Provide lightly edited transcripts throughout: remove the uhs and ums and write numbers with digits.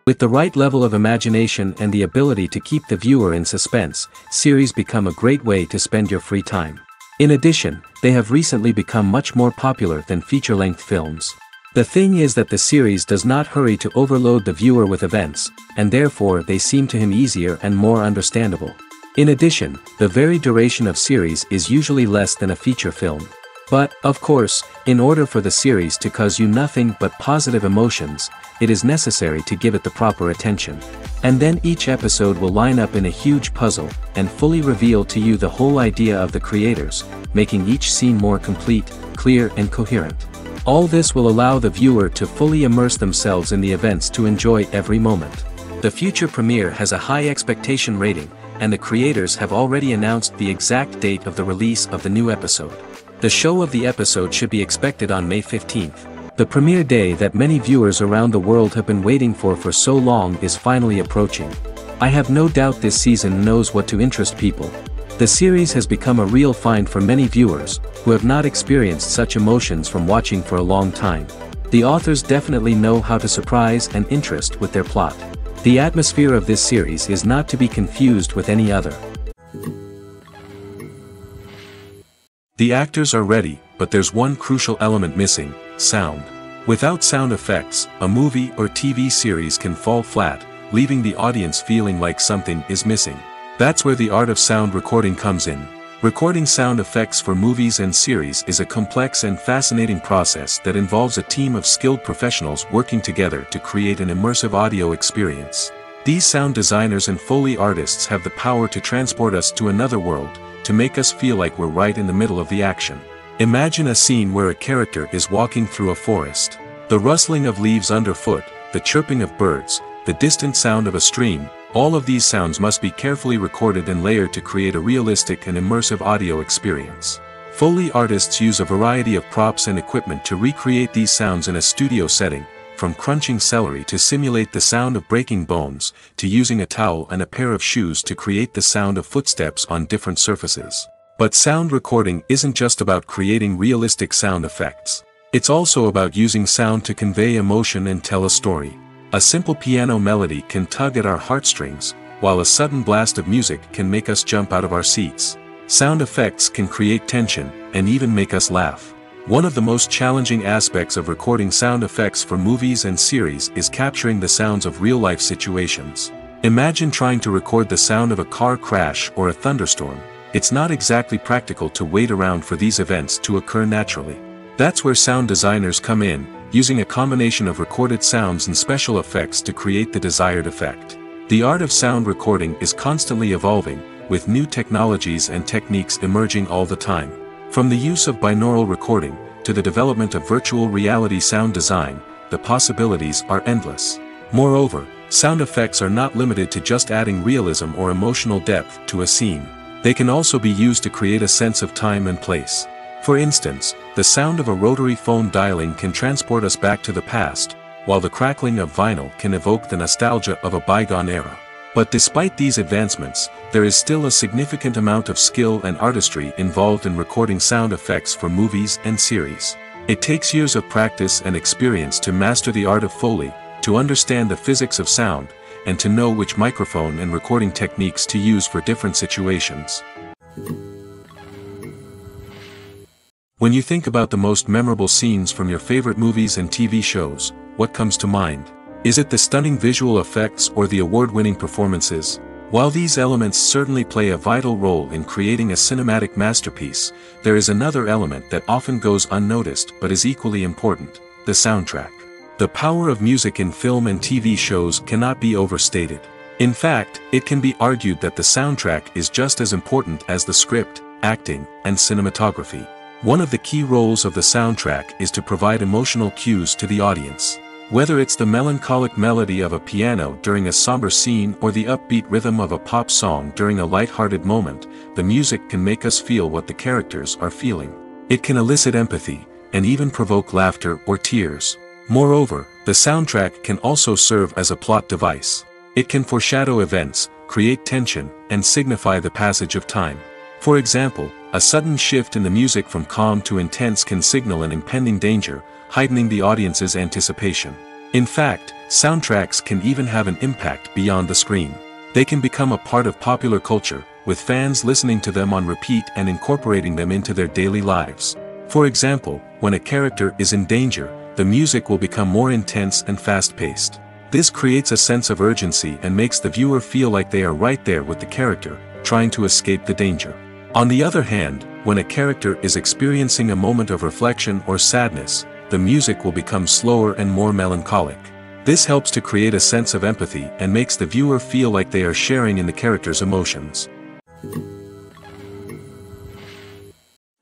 With the right level of imagination and the ability to keep the viewer in suspense, series become a great way to spend your free time. In addition, they have recently become much more popular than feature-length films. The thing is that the series does not hurry to overload the viewer with events, and therefore they seem to him easier and more understandable. In addition, the very duration of series is usually less than a feature film. But, of course, in order for the series to cause you nothing but positive emotions, it is necessary to give it the proper attention. And then each episode will line up in a huge puzzle, and fully reveal to you the whole idea of the creators, making each scene more complete, clear and coherent. All this will allow the viewer to fully immerse themselves in the events to enjoy every moment. The future premiere has a high expectation rating, and the creators have already announced the exact date of the release of the new episode. The show of the episode should be expected on May 15th. The premiere day that many viewers around the world have been waiting for so long is finally approaching. I have no doubt this season knows what to interest people. The series has become a real find for many viewers, who have not experienced such emotions from watching for a long time. The authors definitely know how to surprise and interest with their plot. The atmosphere of this series is not to be confused with any other. The actors are ready, but there's one crucial element missing: sound. Without sound effects, a movie or TV series can fall flat, leaving the audience feeling like something is missing. That's where the art of sound recording comes in. Recording sound effects for movies and series is a complex and fascinating process that involves a team of skilled professionals working together to create an immersive audio experience. These sound designers and Foley artists have the power to transport us to another world, to make us feel like we're right in the middle of the action. Imagine a scene where a character is walking through a forest. The rustling of leaves underfoot, the chirping of birds, the distant sound of a stream, all of these sounds must be carefully recorded and layered to create a realistic and immersive audio experience. Foley artists use a variety of props and equipment to recreate these sounds in a studio setting, from crunching celery to simulate the sound of breaking bones, to using a towel and a pair of shoes to create the sound of footsteps on different surfaces. But sound recording isn't just about creating realistic sound effects. It's also about using sound to convey emotion and tell a story. A simple piano melody can tug at our heartstrings, while a sudden blast of music can make us jump out of our seats. Sound effects can create tension, and even make us laugh. One of the most challenging aspects of recording sound effects for movies and series is capturing the sounds of real-life situations. Imagine trying to record the sound of a car crash or a thunderstorm. It's not exactly practical to wait around for these events to occur naturally. That's where sound designers come in, using a combination of recorded sounds and special effects to create the desired effect. The art of sound recording is constantly evolving, with new technologies and techniques emerging all the time. From the use of binaural recording, to the development of virtual reality sound design, the possibilities are endless. Moreover, sound effects are not limited to just adding realism or emotional depth to a scene. They can also be used to create a sense of time and place. For instance, the sound of a rotary phone dialing can transport us back to the past, while the crackling of vinyl can evoke the nostalgia of a bygone era. But despite these advancements, there is still a significant amount of skill and artistry involved in recording sound effects for movies and series. It takes years of practice and experience to master the art of Foley, to understand the physics of sound, and to know which microphone and recording techniques to use for different situations. When you think about the most memorable scenes from your favorite movies and TV shows, what comes to mind? Is it the stunning visual effects or the award-winning performances? While these elements certainly play a vital role in creating a cinematic masterpiece, there is another element that often goes unnoticed but is equally important: the soundtrack. The power of music in film and TV shows cannot be overstated. In fact, it can be argued that the soundtrack is just as important as the script, acting, and cinematography. One of the key roles of the soundtrack is to provide emotional cues to the audience. Whether it's the melancholic melody of a piano during a somber scene or the upbeat rhythm of a pop song during a light-hearted moment, the music can make us feel what the characters are feeling. It can elicit empathy, and even provoke laughter or tears. Moreover, the soundtrack can also serve as a plot device. It can foreshadow events, create tension, and signify the passage of time. For example, a sudden shift in the music from calm to intense can signal an impending danger, heightening the audience's anticipation. In fact, Soundtracks can even have an impact beyond the screen. They can become a part of popular culture, with fans listening to them on repeat and incorporating them into their daily lives. For example, when a character is in danger, the music will become more intense and fast-paced. This creates a sense of urgency and makes the viewer feel like they are right there with the character, trying to escape the danger. On the other hand, when a character is experiencing a moment of reflection or sadness, the music will become slower and more melancholic. This helps to create a sense of empathy and makes the viewer feel like they are sharing in the character's emotions.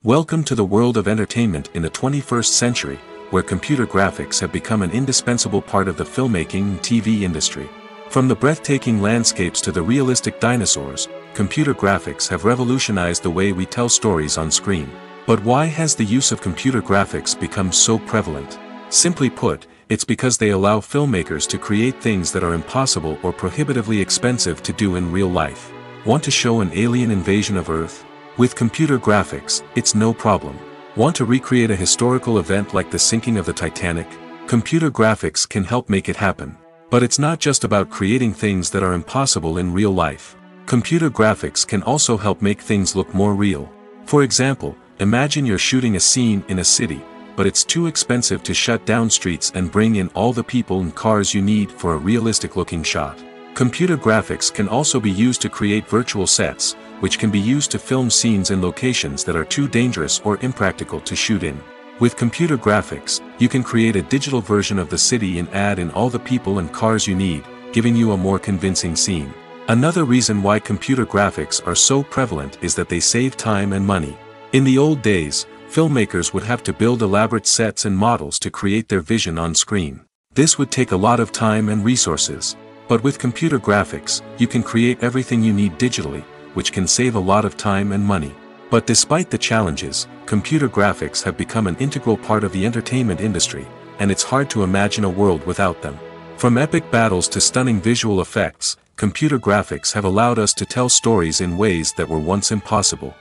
Welcome to the world of entertainment in the 21st century, where computer graphics have become an indispensable part of the filmmaking and TV industry. From the breathtaking landscapes to the realistic dinosaurs, computer graphics have revolutionized the way we tell stories on screen. But why has the use of computer graphics become so prevalent? Simply put, it's because they allow filmmakers to create things that are impossible or prohibitively expensive to do in real life. Want to show an alien invasion of Earth? With computer graphics, it's no problem. Want to recreate a historical event like the sinking of the Titanic? Computer graphics can help make it happen. But it's not just about creating things that are impossible in real life. Computer graphics can also help make things look more real. For example, imagine you're shooting a scene in a city, but it's too expensive to shut down streets and bring in all the people and cars you need for a realistic-looking shot. Computer graphics can also be used to create virtual sets, which can be used to film scenes in locations that are too dangerous or impractical to shoot in. With computer graphics, you can create a digital version of the city and add in all the people and cars you need, giving you a more convincing scene. Another reason why computer graphics are so prevalent is that they save time and money. In the old days, filmmakers would have to build elaborate sets and models to create their vision on screen. This would take a lot of time and resources. But with computer graphics, you can create everything you need digitally, which can save a lot of time and money. But despite the challenges, computer graphics have become an integral part of the entertainment industry, and it's hard to imagine a world without them. From epic battles to stunning visual effects, computer graphics have allowed us to tell stories in ways that were once impossible.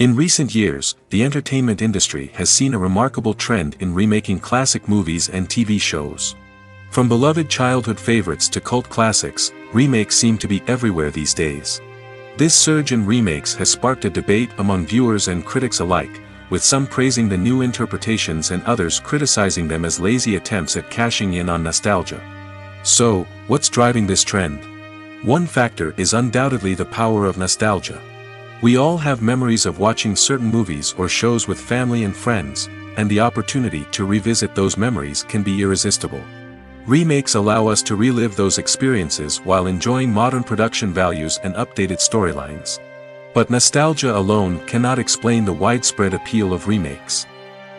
In recent years, the entertainment industry has seen a remarkable trend in remaking classic movies and TV shows. From beloved childhood favorites to cult classics, remakes seem to be everywhere these days. This surge in remakes has sparked a debate among viewers and critics alike, with some praising the new interpretations and others criticizing them as lazy attempts at cashing in on nostalgia. So, what's driving this trend? One factor is undoubtedly the power of nostalgia. We all have memories of watching certain movies or shows with family and friends, and the opportunity to revisit those memories can be irresistible. Remakes allow us to relive those experiences while enjoying modern production values and updated storylines. But nostalgia alone cannot explain the widespread appeal of remakes.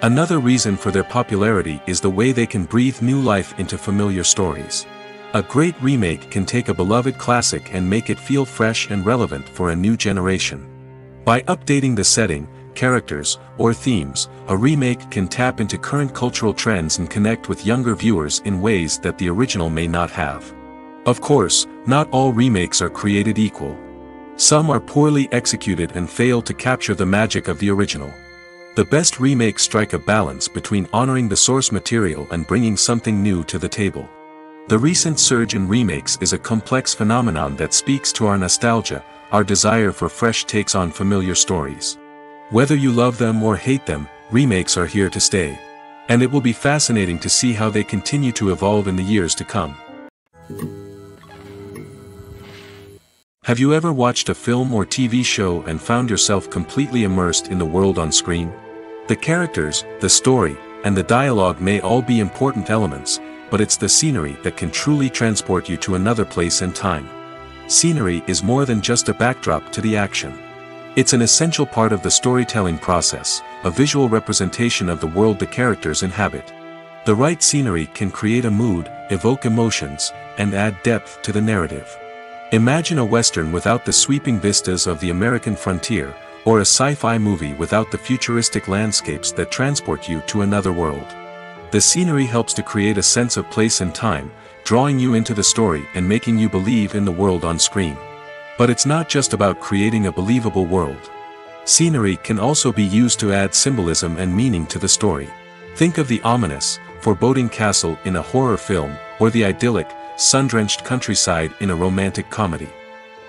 Another reason for their popularity is the way they can breathe new life into familiar stories. A great remake can take a beloved classic and make it feel fresh and relevant for a new generation. By updating the setting, characters, or themes, a remake can tap into current cultural trends and connect with younger viewers in ways that the original may not have. Of course, not all remakes are created equal. Some are poorly executed and fail to capture the magic of the original. The best remakes strike a balance between honoring the source material and bringing something new to the table. The recent surge in remakes is a complex phenomenon that speaks to our nostalgia, our desire for fresh takes on familiar stories. Whether you love them or hate them, remakes are here to stay. And it will be fascinating to see how they continue to evolve in the years to come. Have you ever watched a film or TV show and found yourself completely immersed in the world on screen? The characters, the story, and the dialogue may all be important elements, but it's the scenery that can truly transport you to another place and time. Scenery is more than just a backdrop to the action. It's an essential part of the storytelling process, a visual representation of the world the characters inhabit. The right scenery can create a mood, evoke emotions, and add depth to the narrative. Imagine a Western without the sweeping vistas of the American frontier, or a sci-fi movie without the futuristic landscapes that transport you to another world. The scenery helps to create a sense of place and time, drawing you into the story and making you believe in the world on screen. But it's not just about creating a believable world. Scenery can also be used to add symbolism and meaning to the story. Think of the ominous, foreboding castle in a horror film, or the idyllic, sun-drenched countryside in a romantic comedy.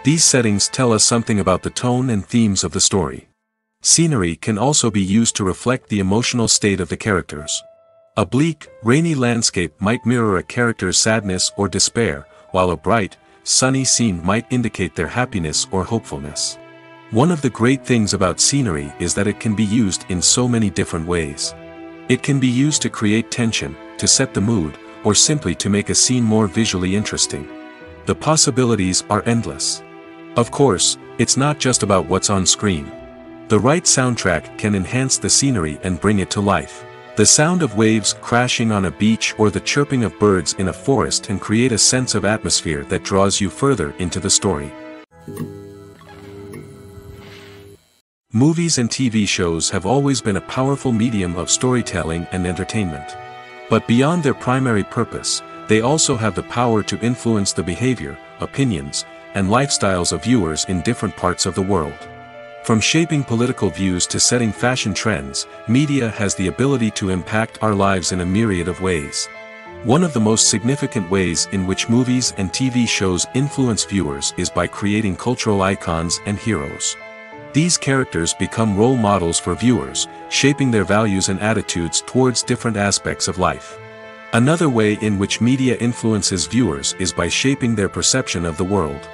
These settings tell us something about the tone and themes of the story. Scenery can also be used to reflect the emotional state of the characters. A bleak, rainy landscape might mirror a character's sadness or despair, while a bright, sunny scene might indicate their happiness or hopefulness. One of the great things about scenery is that it can be used in so many different ways. It can be used to create tension, to set the mood, or simply to make a scene more visually interesting. The possibilities are endless. Of course, it's not just about what's on screen. The right soundtrack can enhance the scenery and bring it to life. The sound of waves crashing on a beach or the chirping of birds in a forest can create a sense of atmosphere that draws you further into the story. Movies and TV shows have always been a powerful medium of storytelling and entertainment. But beyond their primary purpose, they also have the power to influence the behavior, opinions, and lifestyles of viewers in different parts of the world. From shaping political views to setting fashion trends, media has the ability to impact our lives in a myriad of ways. One of the most significant ways in which movies and TV shows influence viewers is by creating cultural icons and heroes. These characters become role models for viewers, shaping their values and attitudes towards different aspects of life. Another way in which media influences viewers is by shaping their perception of the world.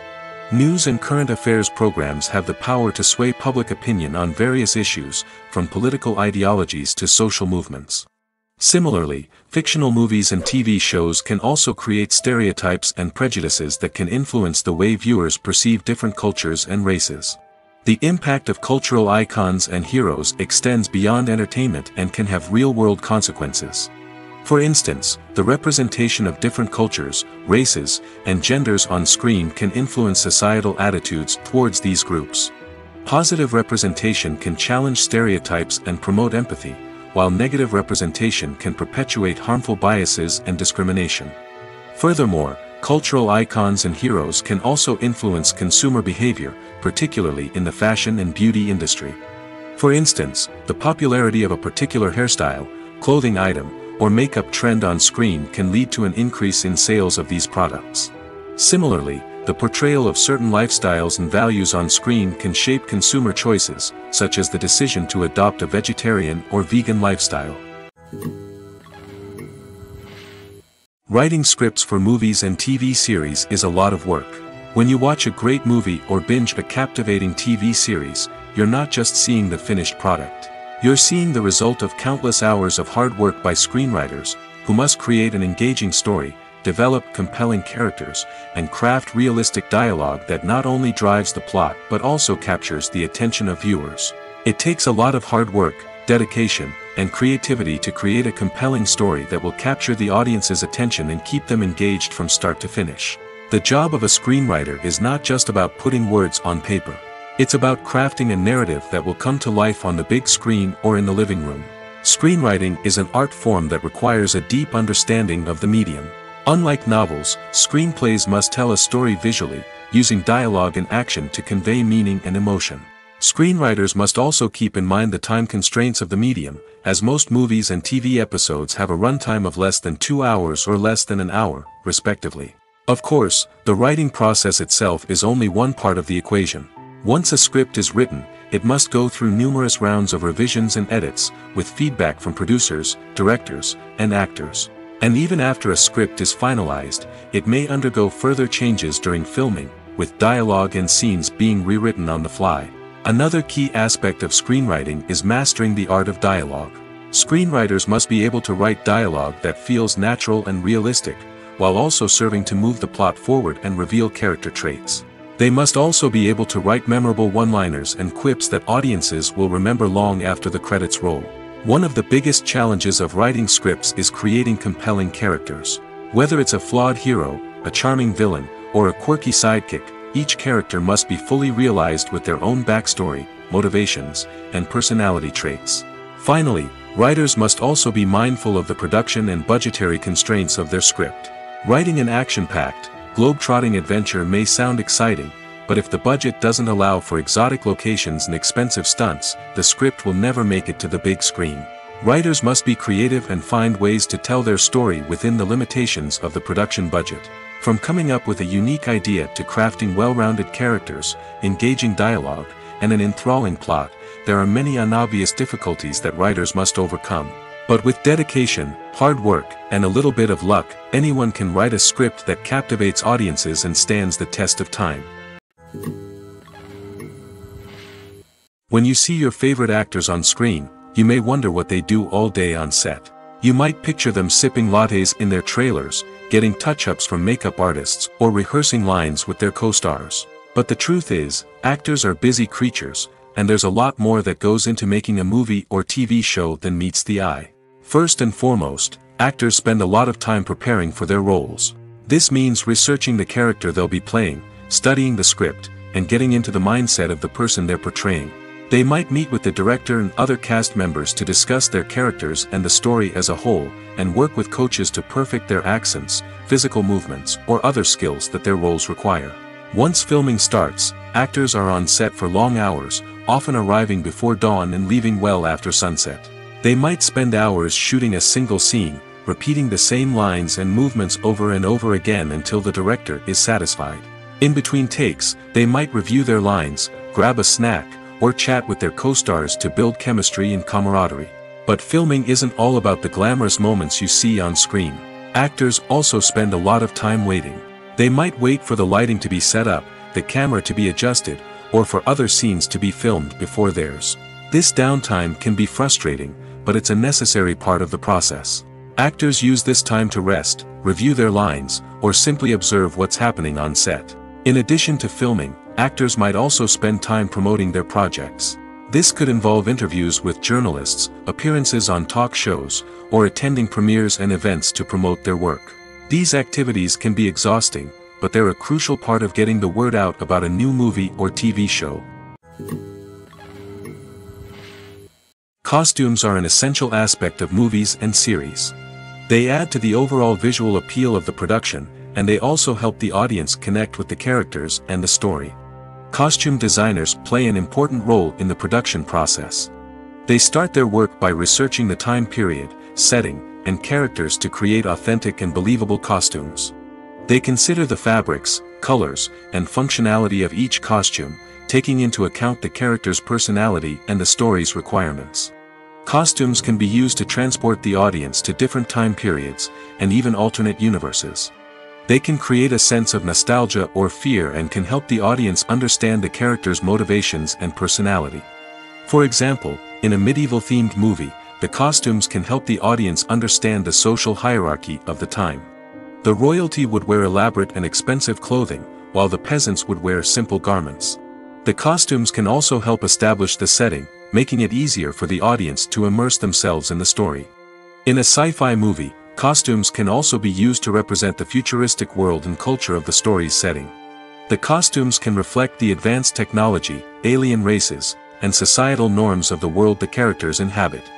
News and current affairs programs have the power to sway public opinion on various issues, from political ideologies to social movements. Similarly, fictional movies and TV shows can also create stereotypes and prejudices that can influence the way viewers perceive different cultures and races. The impact of cultural icons and heroes extends beyond entertainment and can have real-world consequences. For instance, the representation of different cultures, races, and genders on screen can influence societal attitudes towards these groups. Positive representation can challenge stereotypes and promote empathy, while negative representation can perpetuate harmful biases and discrimination. Furthermore, cultural icons and heroes can also influence consumer behavior, particularly in the fashion and beauty industry. For instance, the popularity of a particular hairstyle, clothing item, or makeup trend on screen can lead to an increase in sales of these products. Similarly, the portrayal of certain lifestyles and values on screen can shape consumer choices, such as the decision to adopt a vegetarian or vegan lifestyle. Writing scripts for movies and TV series is a lot of work. When you watch a great movie or binge a captivating TV series, you're not just seeing the finished product. You're seeing the result of countless hours of hard work by screenwriters, who must create an engaging story, develop compelling characters, and craft realistic dialogue that not only drives the plot but also captures the attention of viewers. It takes a lot of hard work, dedication, and creativity to create a compelling story that will capture the audience's attention and keep them engaged from start to finish. The job of a screenwriter is not just about putting words on paper. It's about crafting a narrative that will come to life on the big screen or in the living room. Screenwriting is an art form that requires a deep understanding of the medium. Unlike novels, screenplays must tell a story visually, using dialogue and action to convey meaning and emotion. Screenwriters must also keep in mind the time constraints of the medium, as most movies and TV episodes have a runtime of less than 2 hours or less than an hour, respectively. Of course, the writing process itself is only one part of the equation. Once a script is written, it must go through numerous rounds of revisions and edits, with feedback from producers, directors, and actors. And even after a script is finalized, it may undergo further changes during filming, with dialogue and scenes being rewritten on the fly. Another key aspect of screenwriting is mastering the art of dialogue. Screenwriters must be able to write dialogue that feels natural and realistic, while also serving to move the plot forward and reveal character traits. They must also be able to write memorable one-liners and quips that audiences will remember long after the credits roll. One of the biggest challenges of writing scripts is creating compelling characters. Whether it's a flawed hero, a charming villain, or a quirky sidekick, each character must be fully realized with their own backstory, motivations, and personality traits. Finally, writers must also be mindful of the production and budgetary constraints of their script. Writing an action-packed, globe-trotting adventure may sound exciting, but if the budget doesn't allow for exotic locations and expensive stunts, the script will never make it to the big screen. Writers must be creative and find ways to tell their story within the limitations of the production budget. From coming up with a unique idea to crafting well-rounded characters, engaging dialogue, and an enthralling plot, there are many unobvious difficulties that writers must overcome. But with dedication, hard work, and a little bit of luck, anyone can write a script that captivates audiences and stands the test of time. When you see your favorite actors on screen, you may wonder what they do all day on set. You might picture them sipping lattes in their trailers, getting touch-ups from makeup artists, or rehearsing lines with their co-stars. But the truth is, actors are busy creatures, and there's a lot more that goes into making a movie or TV show than meets the eye. First and foremost, actors spend a lot of time preparing for their roles. This means researching the character they'll be playing, studying the script, and getting into the mindset of the person they're portraying. They might meet with the director and other cast members to discuss their characters and the story as a whole, and work with coaches to perfect their accents, physical movements, or other skills that their roles require. Once filming starts, actors are on set for long hours, often arriving before dawn and leaving well after sunset. They might spend hours shooting a single scene, repeating the same lines and movements over and over again until the director is satisfied. In between takes, they might review their lines, grab a snack, or chat with their co-stars to build chemistry and camaraderie. But filming isn't all about the glamorous moments you see on screen. Actors also spend a lot of time waiting. They might wait for the lighting to be set up, the camera to be adjusted, or for other scenes to be filmed before theirs. This downtime can be frustrating, but it's a necessary part of the process. Actors use this time to rest, review their lines, or simply observe what's happening on set. In addition to filming, actors might also spend time promoting their projects. This could involve interviews with journalists, appearances on talk shows, or attending premieres and events to promote their work. These activities can be exhausting, but they're a crucial part of getting the word out about a new movie or TV show. Costumes are an essential aspect of movies and series. They add to the overall visual appeal of the production, and they also help the audience connect with the characters and the story. Costume designers play an important role in the production process. They start their work by researching the time period, setting, and characters to create authentic and believable costumes. They consider the fabrics, colors, and functionality of each costume, taking into account the character's personality and the story's requirements. Costumes can be used to transport the audience to different time periods, and even alternate universes. They can create a sense of nostalgia or fear and can help the audience understand the character's motivations and personality. For example, in a medieval-themed movie, the costumes can help the audience understand the social hierarchy of the time. The royalty would wear elaborate and expensive clothing, while the peasants would wear simple garments. The costumes can also help establish the setting, making it easier for the audience to immerse themselves in the story. In a sci-fi movie, costumes can also be used to represent the futuristic world and culture of the story's setting. The costumes can reflect the advanced technology, alien races, and societal norms of the world the characters inhabit.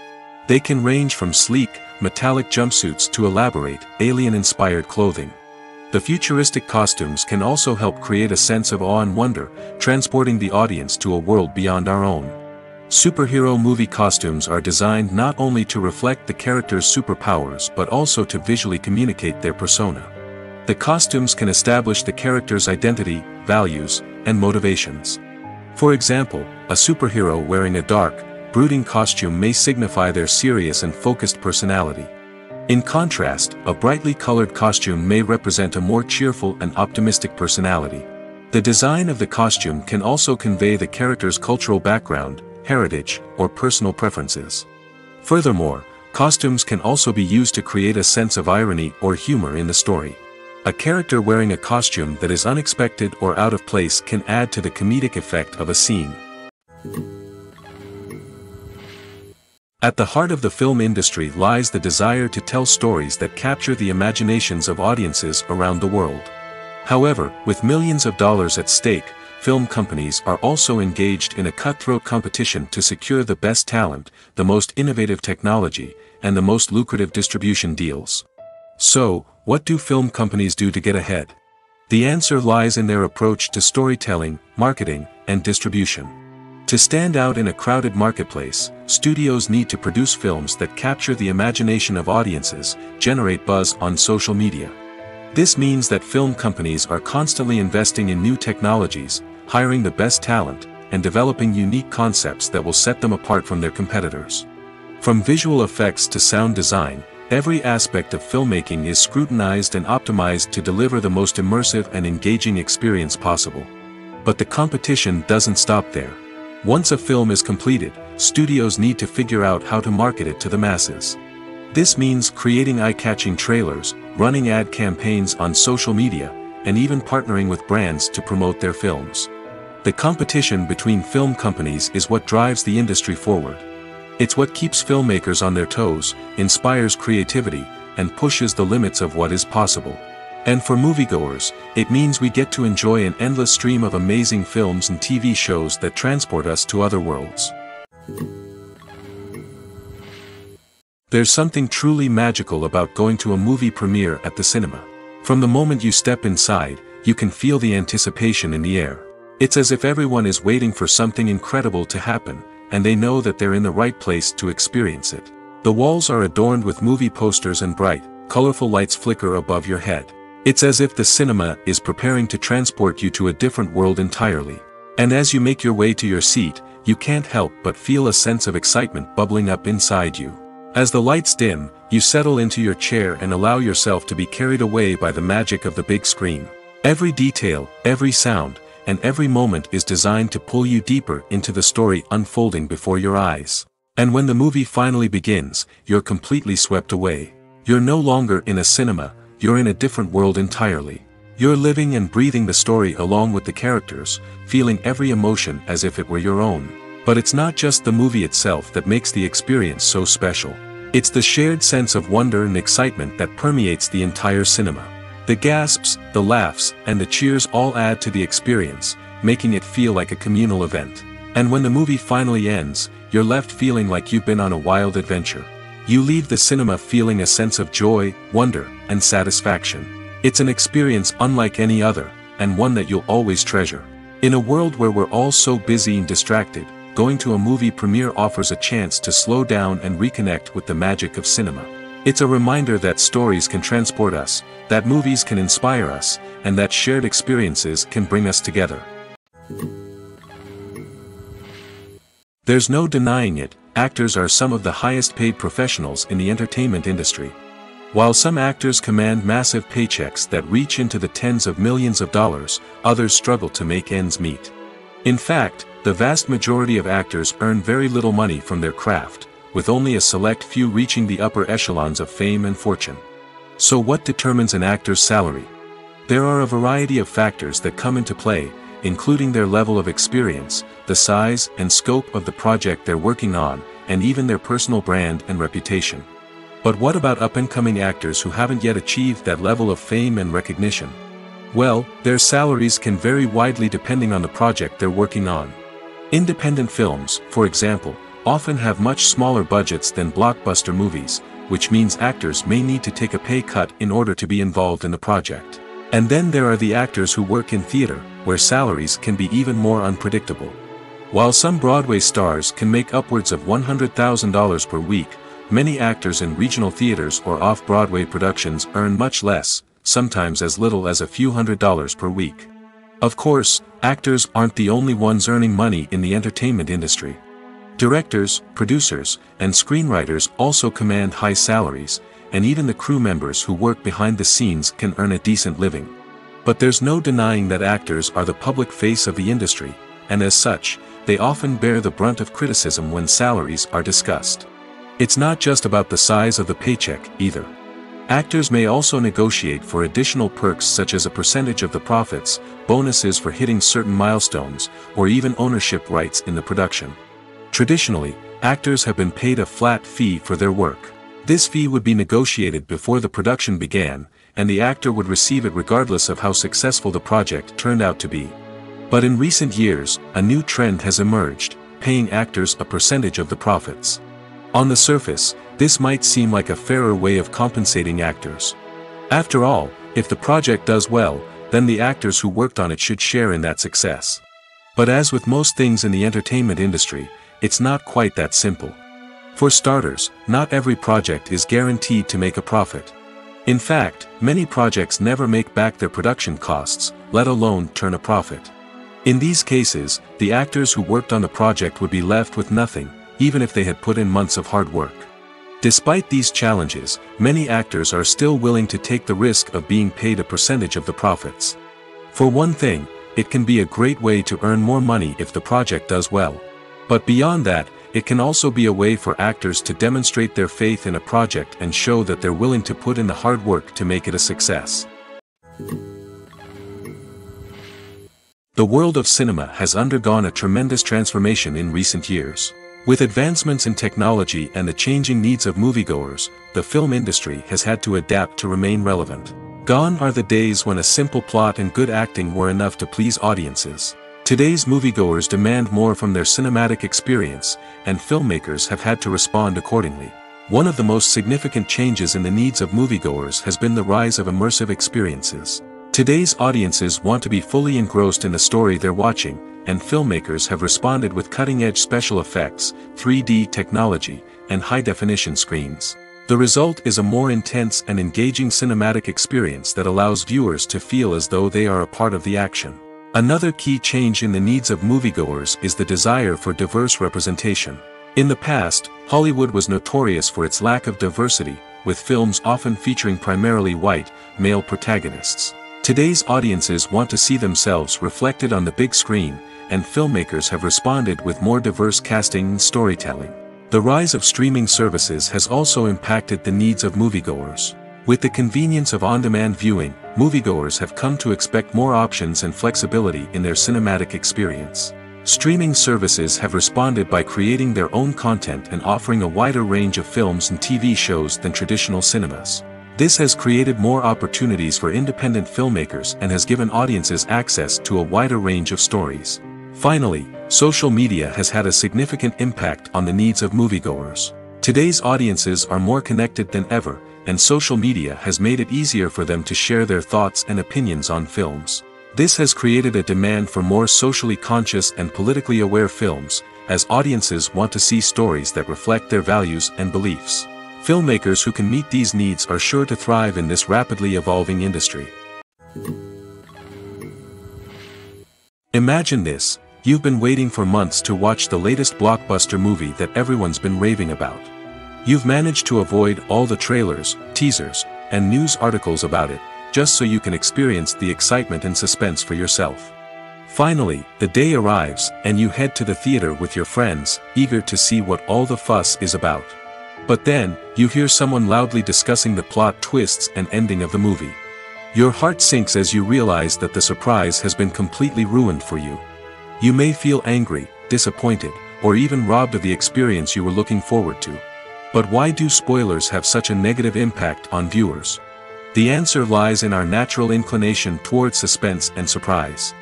They can range from sleek, metallic jumpsuits to elaborate, alien-inspired clothing. The futuristic costumes can also help create a sense of awe and wonder, transporting the audience to a world beyond our own. Superhero movie costumes are designed not only to reflect the character's superpowers but also to visually communicate their persona. The costumes can establish the character's identity, values, and motivations. For example, a superhero wearing a dark, brooding costume may signify their serious and focused personality. In contrast, a brightly colored costume may represent a more cheerful and optimistic personality. The design of the costume can also convey the character's cultural background, heritage, or personal preferences. Furthermore, costumes can also be used to create a sense of irony or humor in the story. A character wearing a costume that is unexpected or out of place can add to the comedic effect of a scene. At the heart of the film industry lies the desire to tell stories that capture the imaginations of audiences around the world. However, with millions of dollars at stake, film companies are also engaged in a cutthroat competition to secure the best talent, the most innovative technology, and the most lucrative distribution deals. So, what do film companies do to get ahead? The answer lies in their approach to storytelling, marketing, and distribution. To stand out in a crowded marketplace, studios need to produce films that capture the imagination of audiences, generate buzz on social media. This means that film companies are constantly investing in new technologies, hiring the best talent, and developing unique concepts that will set them apart from their competitors. From visual effects to sound design, every aspect of filmmaking is scrutinized and optimized to deliver the most immersive and engaging experience possible. But the competition doesn't stop there. Once a film is completed, studios need to figure out how to market it to the masses. This means creating eye-catching trailers, running ad campaigns on social media, and even partnering with brands to promote their films. The competition between film companies is what drives the industry forward. It's what keeps filmmakers on their toes, inspires creativity, and pushes the limits of what is possible. And for moviegoers, it means we get to enjoy an endless stream of amazing films and TV shows that transport us to other worlds. There's something truly magical about going to a movie premiere at the cinema. From the moment you step inside, you can feel the anticipation in the air. It's as if everyone is waiting for something incredible to happen, and they know that they're in the right place to experience it. The walls are adorned with movie posters and bright, colorful lights flicker above your head. It's as if the cinema is preparing to transport you to a different world entirely. And as you make your way to your seat, you can't help but feel a sense of excitement bubbling up inside you. As the lights dim, you settle into your chair and allow yourself to be carried away by the magic of the big screen. Every detail, every sound, and every moment is designed to pull you deeper into the story unfolding before your eyes. And when the movie finally begins, you're completely swept away. You're no longer in a cinema, you're in a different world entirely. You're living and breathing the story along with the characters, feeling every emotion as if it were your own. But it's not just the movie itself that makes the experience so special. It's the shared sense of wonder and excitement that permeates the entire cinema. The gasps, the laughs, and the cheers all add to the experience, making it feel like a communal event. And when the movie finally ends, you're left feeling like you've been on a wild adventure. You leave the cinema feeling a sense of joy, wonder, and satisfaction. It's an experience unlike any other, and one that you'll always treasure. In a world where we're all so busy and distracted, going to a movie premiere offers a chance to slow down and reconnect with the magic of cinema. It's a reminder that stories can transport us, that movies can inspire us, and that shared experiences can bring us together. There's no denying it, actors are some of the highest paid professionals in the entertainment industry. While some actors command massive paychecks that reach into the tens of millions of dollars, others struggle to make ends meet. In fact, the vast majority of actors earn very little money from their craft, with only a select few reaching the upper echelons of fame and fortune. So what determines an actor's salary? There are a variety of factors that come into play, including their level of experience, the size and scope of the project they're working on, and even their personal brand and reputation. But what about up-and-coming actors who haven't yet achieved that level of fame and recognition? Well, their salaries can vary widely depending on the project they're working on. Independent films, for example, often have much smaller budgets than blockbuster movies, which means actors may need to take a pay cut in order to be involved in the project. And then there are the actors who work in theater, where salaries can be even more unpredictable. While some Broadway stars can make upwards of $100,000 per week, many actors in regional theaters or off-Broadway productions earn much less, sometimes as little as a few $100s per week. Of course, actors aren't the only ones earning money in the entertainment industry. Directors, producers, and screenwriters also command high salaries, and even the crew members who work behind the scenes can earn a decent living. But there's no denying that actors are the public face of the industry, and as such, they often bear the brunt of criticism when salaries are discussed. It's not just about the size of the paycheck, either. Actors may also negotiate for additional perks such as a percentage of the profits, bonuses for hitting certain milestones, or even ownership rights in the production. Traditionally, actors have been paid a flat fee for their work. This fee would be negotiated before the production began, and the actor would receive it regardless of how successful the project turned out to be. But in recent years, a new trend has emerged, paying actors a percentage of the profits. On the surface, this might seem like a fairer way of compensating actors. After all, if the project does well, then the actors who worked on it should share in that success. But as with most things in the entertainment industry, it's not quite that simple. For starters, not every project is guaranteed to make a profit. In fact, many projects never make back their production costs, let alone turn a profit. In these cases, the actors who worked on the project would be left with nothing, even if they had put in months of hard work. Despite these challenges, many actors are still willing to take the risk of being paid a percentage of the profits. For one thing, it can be a great way to earn more money if the project does well. But beyond that, it can also be a way for actors to demonstrate their faith in a project and show that they're willing to put in the hard work to make it a success. The world of cinema has undergone a tremendous transformation in recent years. With advancements in technology and the changing needs of moviegoers, the film industry has had to adapt to remain relevant. Gone are the days when a simple plot and good acting were enough to please audiences. Today's moviegoers demand more from their cinematic experience, and filmmakers have had to respond accordingly. One of the most significant changes in the needs of moviegoers has been the rise of immersive experiences. Today's audiences want to be fully engrossed in the story they're watching, and filmmakers have responded with cutting-edge special effects, 3D technology, and high-definition screens. The result is a more intense and engaging cinematic experience that allows viewers to feel as though they are a part of the action. Another key change in the needs of moviegoers is the desire for diverse representation. In the past, Hollywood was notorious for its lack of diversity, with films often featuring primarily white, male protagonists. Today's audiences want to see themselves reflected on the big screen, and filmmakers have responded with more diverse casting and storytelling. The rise of streaming services has also impacted the needs of moviegoers. With the convenience of on-demand viewing, moviegoers have come to expect more options and flexibility in their cinematic experience. Streaming services have responded by creating their own content and offering a wider range of films and TV shows than traditional cinemas. This has created more opportunities for independent filmmakers and has given audiences access to a wider range of stories. Finally, social media has had a significant impact on the needs of moviegoers. Today's audiences are more connected than ever, and social media has made it easier for them to share their thoughts and opinions on films. This has created a demand for more socially conscious and politically aware films, as audiences want to see stories that reflect their values and beliefs. Filmmakers who can meet these needs are sure to thrive in this rapidly evolving industry. Imagine this: you've been waiting for months to watch the latest blockbuster movie that everyone's been raving about. You've managed to avoid all the trailers, teasers, and news articles about it, just so you can experience the excitement and suspense for yourself. Finally, the day arrives, and you head to the theater with your friends, eager to see what all the fuss is about. But then, you hear someone loudly discussing the plot twists and ending of the movie. Your heart sinks as you realize that the surprise has been completely ruined for you. You may feel angry, disappointed, or even robbed of the experience you were looking forward to. But why do spoilers have such a negative impact on viewers? The answer lies in our natural inclination toward suspense and surprise.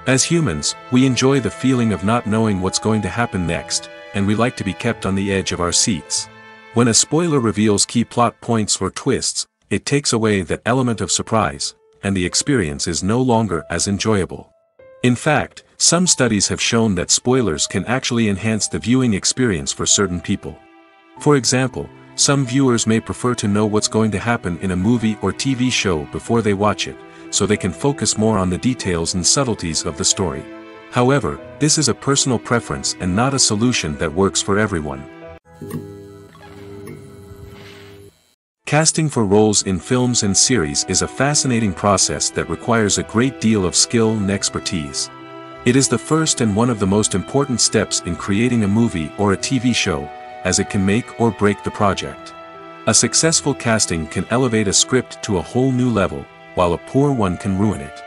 As humans, we enjoy the feeling of not knowing what's going to happen next, and we like to be kept on the edge of our seats. When a spoiler reveals key plot points or twists, it takes away that element of surprise, and the experience is no longer as enjoyable. In fact, some studies have shown that spoilers can actually enhance the viewing experience for certain people. For example, some viewers may prefer to know what's going to happen in a movie or TV show before they watch it, so they can focus more on the details and subtleties of the story. However, this is a personal preference and not a solution that works for everyone. Casting for roles in films and series is a fascinating process that requires a great deal of skill and expertise. It is the first and one of the most important steps in creating a movie or a TV show, as it can make or break the project. A successful casting can elevate a script to a whole new level, while a poor one can ruin it.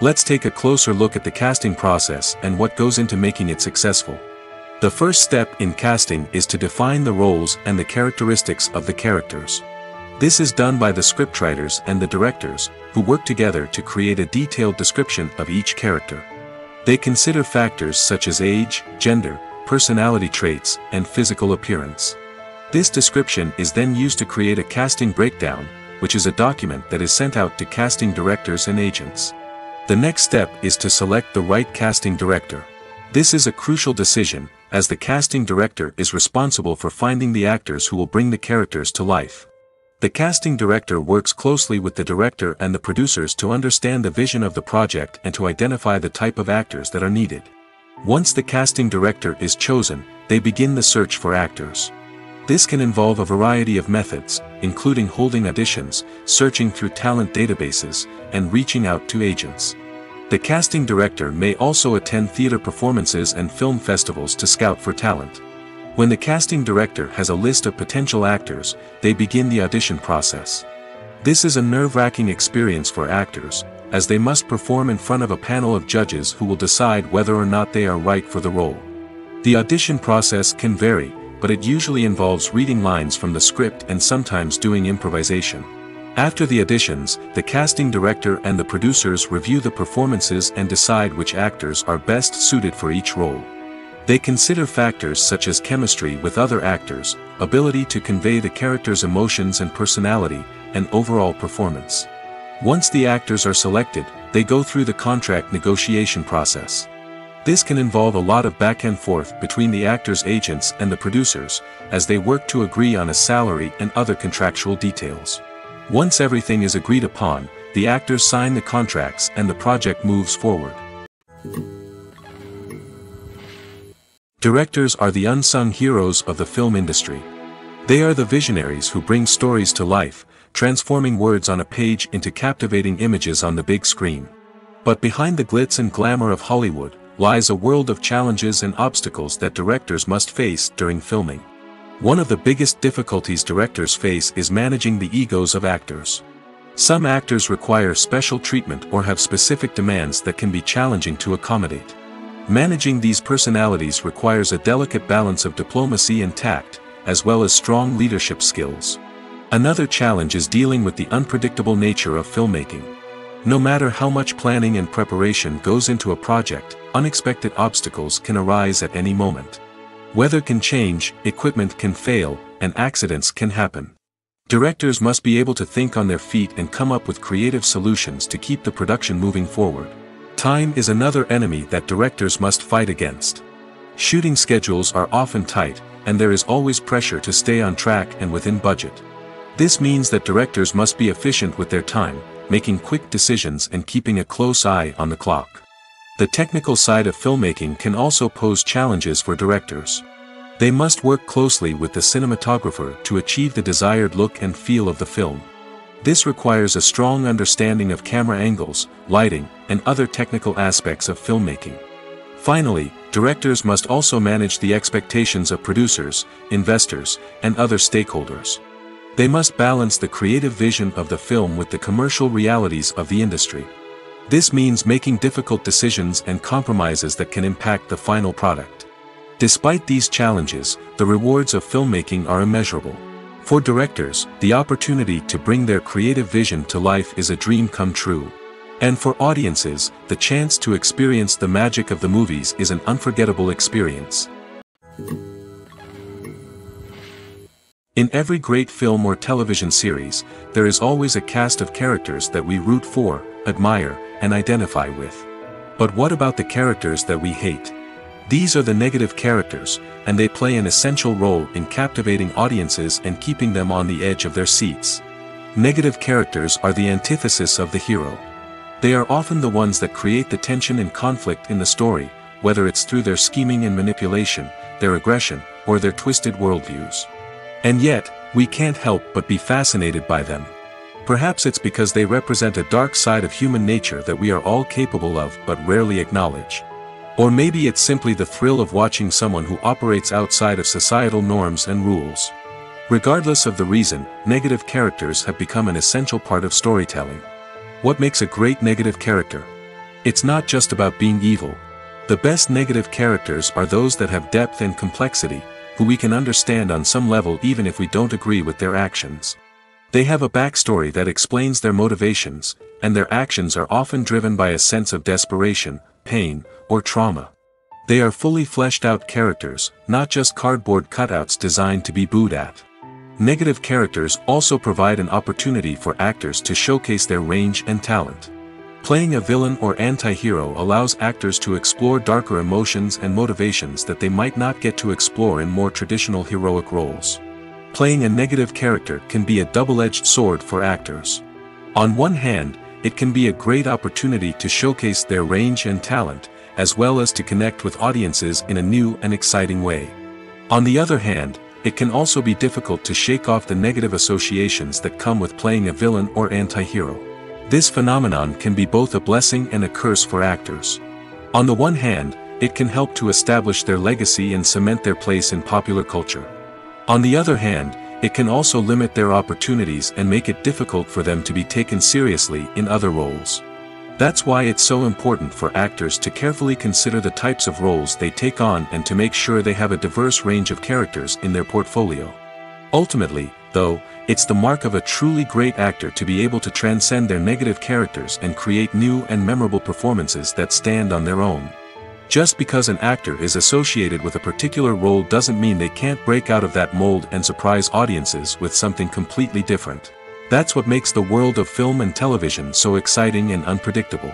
Let's take a closer look at the casting process and what goes into making it successful. The first step in casting is to define the roles and the characteristics of the characters. This is done by the scriptwriters and the directors, who work together to create a detailed description of each character. They consider factors such as age, gender, personality traits, and physical appearance. This description is then used to create a casting breakdown, which is a document that is sent out to casting directors and agents. The next step is to select the right casting director. This is a crucial decision, as the casting director is responsible for finding the actors who will bring the characters to life. The casting director works closely with the director and the producers to understand the vision of the project and to identify the type of actors that are needed. Once the casting director is chosen, they begin the search for actors. This can involve a variety of methods, including holding auditions, searching through talent databases, and reaching out to agents. The casting director may also attend theater performances and film festivals to scout for talent. When the casting director has a list of potential actors, they begin the audition process. This is a nerve-wracking experience for actors, as they must perform in front of a panel of judges who will decide whether or not they are right for the role. The audition process can vary, but it usually involves reading lines from the script and sometimes doing improvisation. After the auditions, the casting director and the producers review the performances and decide which actors are best suited for each role. They consider factors such as chemistry with other actors, ability to convey the character's emotions and personality, and overall performance. Once the actors are selected, they go through the contract negotiation process. This can involve a lot of back and forth between the actors' agents and the producers, as they work to agree on a salary and other contractual details. Once everything is agreed upon, the actors sign the contracts and the project moves forward. Directors are the unsung heroes of the film industry. They are the visionaries who bring stories to life, transforming words on a page into captivating images on the big screen. But behind the glitz and glamour of Hollywood, lies a world of challenges and obstacles that directors must face during filming. One of the biggest difficulties directors face is managing the egos of actors. Some actors require special treatment or have specific demands that can be challenging to accommodate. Managing these personalities requires a delicate balance of diplomacy and tact, as well as strong leadership skills. Another challenge is dealing with the unpredictable nature of filmmaking. No matter how much planning and preparation goes into a project, unexpected obstacles can arise at any moment. Weather can change, equipment can fail, and accidents can happen. Directors must be able to think on their feet and come up with creative solutions to keep the production moving forward. Time is another enemy that directors must fight against. Shooting schedules are often tight, and there is always pressure to stay on track and within budget. This means that directors must be efficient with their time, making quick decisions and keeping a close eye on the clock. The technical side of filmmaking can also pose challenges for directors. They must work closely with the cinematographer to achieve the desired look and feel of the film. This requires a strong understanding of camera angles, lighting, and other technical aspects of filmmaking. Finally, directors must also manage the expectations of producers, investors, and other stakeholders. They must balance the creative vision of the film with the commercial realities of the industry. This means making difficult decisions and compromises that can impact the final product. Despite these challenges, the rewards of filmmaking are immeasurable. For directors, the opportunity to bring their creative vision to life is a dream come true. And for audiences, the chance to experience the magic of the movies is an unforgettable experience. In every great film or television series, there is always a cast of characters that we root for, admire, and identify with. But what about the characters that we hate? These are the negative characters, and they play an essential role in captivating audiences and keeping them on the edge of their seats. Negative characters are the antithesis of the hero. They are often the ones that create the tension and conflict in the story, whether it's through their scheming and manipulation, their aggression, or their twisted worldviews. And yet, we can't help but be fascinated by them. Perhaps it's because they represent a dark side of human nature that we are all capable of but rarely acknowledge. Or maybe it's simply the thrill of watching someone who operates outside of societal norms and rules. Regardless of the reason, negative characters have become an essential part of storytelling. What makes a great negative character? It's not just about being evil. The best negative characters are those that have depth and complexity, who we can understand on some level even if we don't agree with their actions. They have a backstory that explains their motivations, and their actions are often driven by a sense of desperation, pain, or trauma. They are fully fleshed out characters, not just cardboard cutouts designed to be booed at. Negative characters also provide an opportunity for actors to showcase their range and talent. Playing a villain or anti-hero allows actors to explore darker emotions and motivations that they might not get to explore in more traditional heroic roles. Playing a negative character can be a double-edged sword for actors. On one hand, it can be a great opportunity to showcase their range and talent, as well as to connect with audiences in a new and exciting way. On the other hand, it can also be difficult to shake off the negative associations that come with playing a villain or anti-hero. This phenomenon can be both a blessing and a curse for actors. On the one hand, it can help to establish their legacy and cement their place in popular culture. On the other hand, it can also limit their opportunities and make it difficult for them to be taken seriously in other roles. That's why it's so important for actors to carefully consider the types of roles they take on and to make sure they have a diverse range of characters in their portfolio. Ultimately, though, it's the mark of a truly great actor to be able to transcend their negative characters and create new and memorable performances that stand on their own. Just because an actor is associated with a particular role doesn't mean they can't break out of that mold and surprise audiences with something completely different. That's what makes the world of film and television so exciting and unpredictable.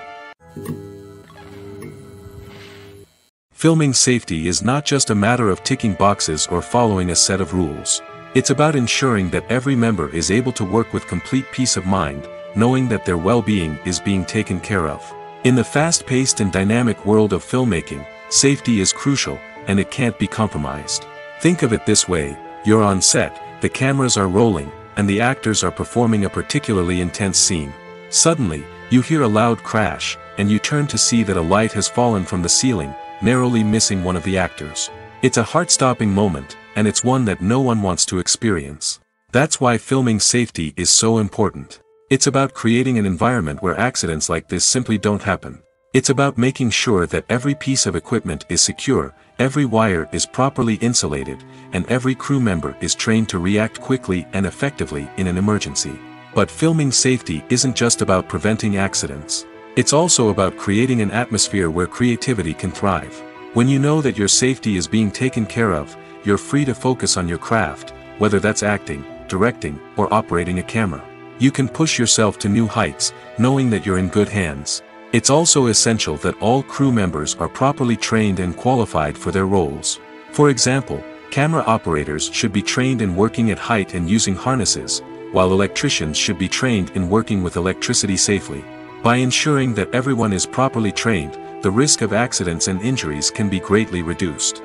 Filming safety is not just a matter of ticking boxes or following a set of rules. It's about ensuring that every member is able to work with complete peace of mind, knowing that their well-being is being taken care of. In the fast-paced and dynamic world of filmmaking, safety is crucial, and it can't be compromised. Think of it this way: you're on set, the cameras are rolling, and the actors are performing a particularly intense scene. Suddenly, you hear a loud crash, and you turn to see that a light has fallen from the ceiling, narrowly missing one of the actors. It's a heart-stopping moment, and it's one that no one wants to experience. That's why filming safety is so important. It's about creating an environment where accidents like this simply don't happen. It's about making sure that every piece of equipment is secure, every wire is properly insulated, and every crew member is trained to react quickly and effectively in an emergency. But filming safety isn't just about preventing accidents. It's also about creating an atmosphere where creativity can thrive. When you know that your safety is being taken care of, you're free to focus on your craft, whether that's acting, directing, or operating a camera. You can push yourself to new heights, knowing that you're in good hands. It's also essential that all crew members are properly trained and qualified for their roles. For example, camera operators should be trained in working at height and using harnesses, while electricians should be trained in working with electricity safely. By ensuring that everyone is properly trained, the risk of accidents and injuries can be greatly reduced.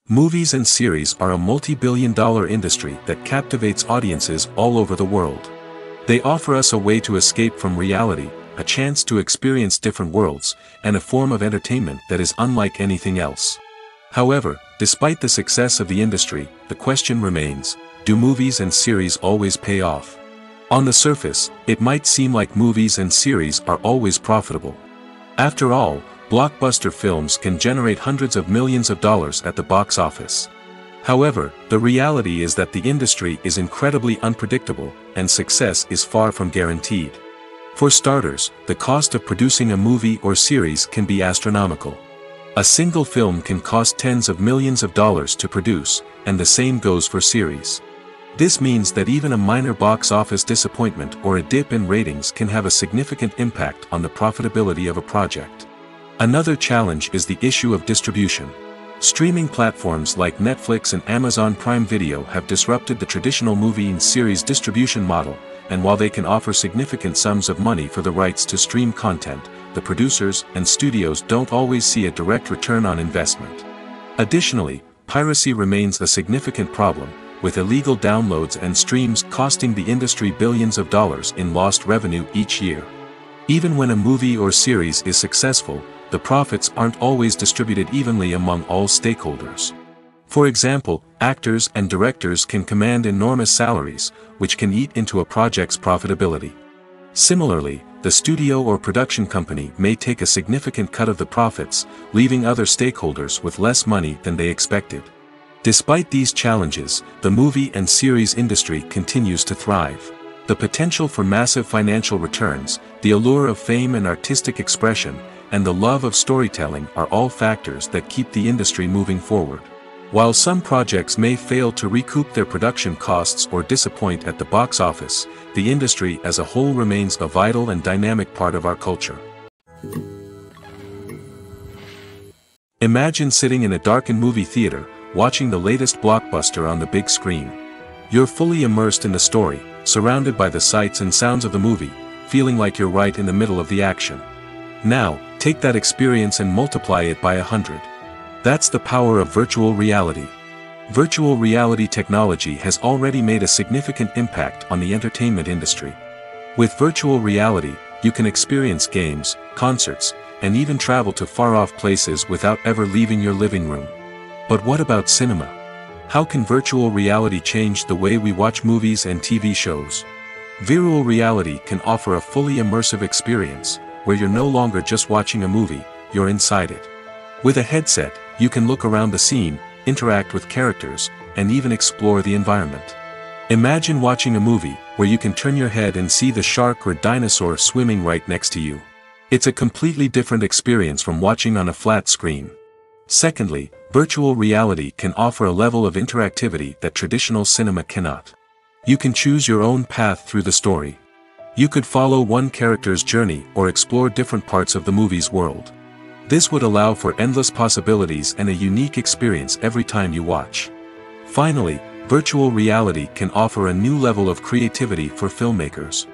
Movies and series are a multi-billion-dollar industry that captivates audiences all over the world. They offer us a way to escape from reality, a chance to experience different worlds, and a form of entertainment that is unlike anything else. However, despite the success of the industry, the question remains: do movies and series always pay off? On the surface, it might seem like movies and series are always profitable. After all, blockbuster films can generate hundreds of millions of dollars at the box office. However, the reality is that the industry is incredibly unpredictable, and success is far from guaranteed. For starters, the cost of producing a movie or series can be astronomical. A single film can cost tens of millions of dollars to produce, and the same goes for series. This means that even a minor box office disappointment or a dip in ratings can have a significant impact on the profitability of a project. Another challenge is the issue of distribution. Streaming platforms like Netflix and Amazon Prime Video have disrupted the traditional movie and series distribution model, and while they can offer significant sums of money for the rights to stream content, the producers and studios don't always see a direct return on investment. Additionally, piracy remains a significant problem, with illegal downloads and streams costing the industry billions of dollars in lost revenue each year. Even when a movie or series is successful, the profits aren't always distributed evenly among all stakeholders. For example, actors and directors can command enormous salaries, which can eat into a project's profitability. Similarly, the studio or production company may take a significant cut of the profits, leaving other stakeholders with less money than they expected. Despite these challenges, the movie and series industry continues to thrive. The potential for massive financial returns, the allure of fame and artistic expression, and the love of storytelling are all factors that keep the industry moving forward. While some projects may fail to recoup their production costs or disappoint at the box office, the industry as a whole remains a vital and dynamic part of our culture. Imagine sitting in a darkened movie theater, watching the latest blockbuster on the big screen. You're fully immersed in the story, surrounded by the sights and sounds of the movie, feeling like you're right in the middle of the action. Now, take that experience and multiply it by 100. That's the power of virtual reality. Virtual reality technology has already made a significant impact on the entertainment industry. With virtual reality, you can experience games, concerts, and even travel to far-off places without ever leaving your living room. But what about cinema? How can virtual reality change the way we watch movies and TV shows? Virtual reality can offer a fully immersive experience, where you're no longer just watching a movie, you're inside it. With a headset, you can look around the scene, interact with characters, and even explore the environment. Imagine watching a movie, where you can turn your head and see the shark or dinosaur swimming right next to you. It's a completely different experience from watching on a flat screen. Secondly, virtual reality can offer a level of interactivity that traditional cinema cannot. You can choose your own path through the story. You could follow one character's journey or explore different parts of the movie's world. This would allow for endless possibilities and a unique experience every time you watch. Finally, virtual reality can offer a new level of creativity for filmmakers.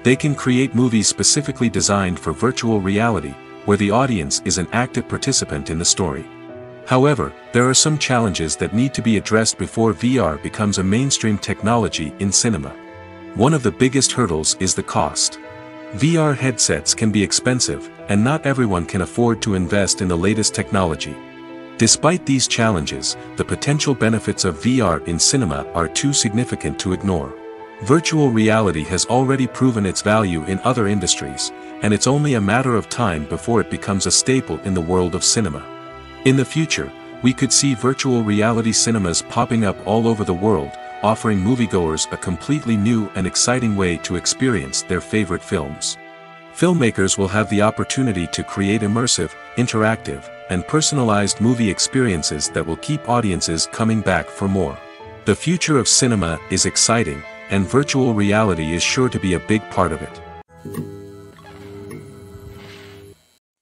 They can create movies specifically designed for virtual reality, where the audience is an active participant in the story. However, there are some challenges that need to be addressed before VR becomes a mainstream technology in cinema. One of the biggest hurdles is the cost. VR headsets can be expensive, and not everyone can afford to invest in the latest technology. Despite these challenges, the potential benefits of VR in cinema are too significant to ignore. Virtual reality has already proven its value in other industries, and it's only a matter of time before it becomes a staple in the world of cinema. In the future, we could see virtual reality cinemas popping up all over the world, offering moviegoers a completely new and exciting way to experience their favorite films. Filmmakers will have the opportunity to create immersive, interactive, and personalized movie experiences that will keep audiences coming back for more. The future of cinema is exciting, and virtual reality is sure to be a big part of it.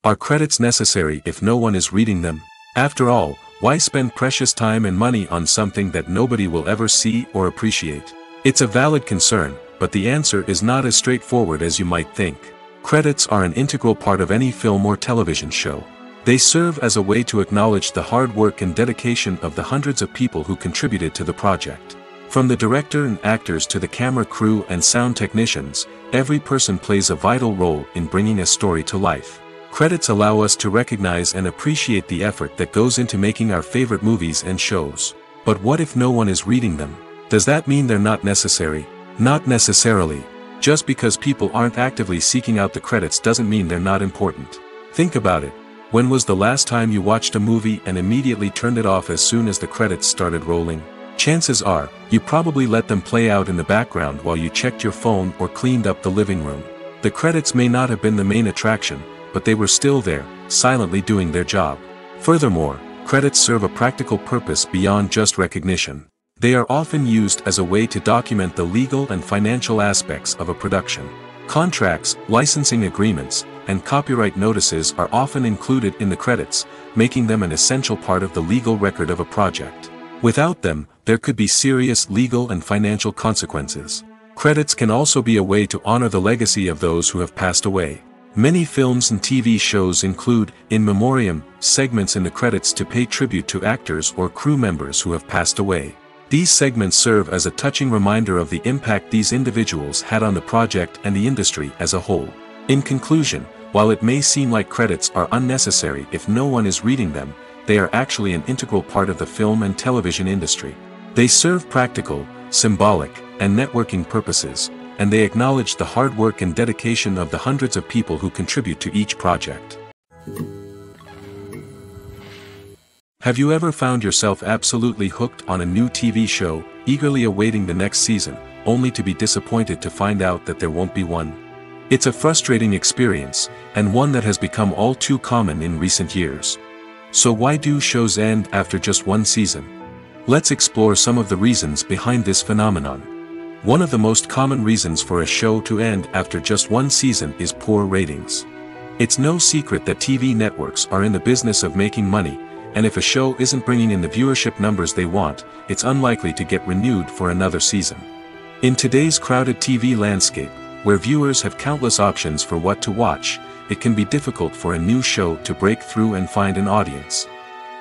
Are credits necessary if no one is reading them? After all, why spend precious time and money on something that nobody will ever see or appreciate? It's a valid concern, but the answer is not as straightforward as you might think. Credits are an integral part of any film or television show. They serve as a way to acknowledge the hard work and dedication of the hundreds of people who contributed to the project. From the director and actors to the camera crew and sound technicians, every person plays a vital role in bringing a story to life. Credits allow us to recognize and appreciate the effort that goes into making our favorite movies and shows. But what if no one is reading them? Does that mean they're not necessary? Not necessarily. Just because people aren't actively seeking out the credits doesn't mean they're not important. Think about it. When was the last time you watched a movie and immediately turned it off as soon as the credits started rolling? Chances are, you probably let them play out in the background while you checked your phone or cleaned up the living room. The credits may not have been the main attraction, but they were still there, silently doing their job. Furthermore, credits serve a practical purpose beyond just recognition. They are often used as a way to document the legal and financial aspects of a production. Contracts, licensing agreements, and copyright notices are often included in the credits, making them an essential part of the legal record of a project. Without them, there could be serious legal and financial consequences. Credits can also be a way to honor the legacy of those who have passed away. Many films and TV shows include, in memoriam, segments in the credits to pay tribute to actors or crew members who have passed away. These segments serve as a touching reminder of the impact these individuals had on the project and the industry as a whole. In conclusion, while it may seem like credits are unnecessary if no one is reading them, they are actually an integral part of the film and television industry. They serve practical, symbolic, and networking purposes, and they acknowledge the hard work and dedication of the hundreds of people who contribute to each project. Have you ever found yourself absolutely hooked on a new TV show, eagerly awaiting the next season, only to be disappointed to find out that there won't be one? It's a frustrating experience, and one that has become all too common in recent years. So why do shows end after just one season? Let's explore some of the reasons behind this phenomenon. One of the most common reasons for a show to end after just one season is poor ratings. It's no secret that TV networks are in the business of making money, and if a show isn't bringing in the viewership numbers they want, it's unlikely to get renewed for another season. In today's crowded TV landscape, where viewers have countless options for what to watch, it can be difficult for a new show to break through and find an audience.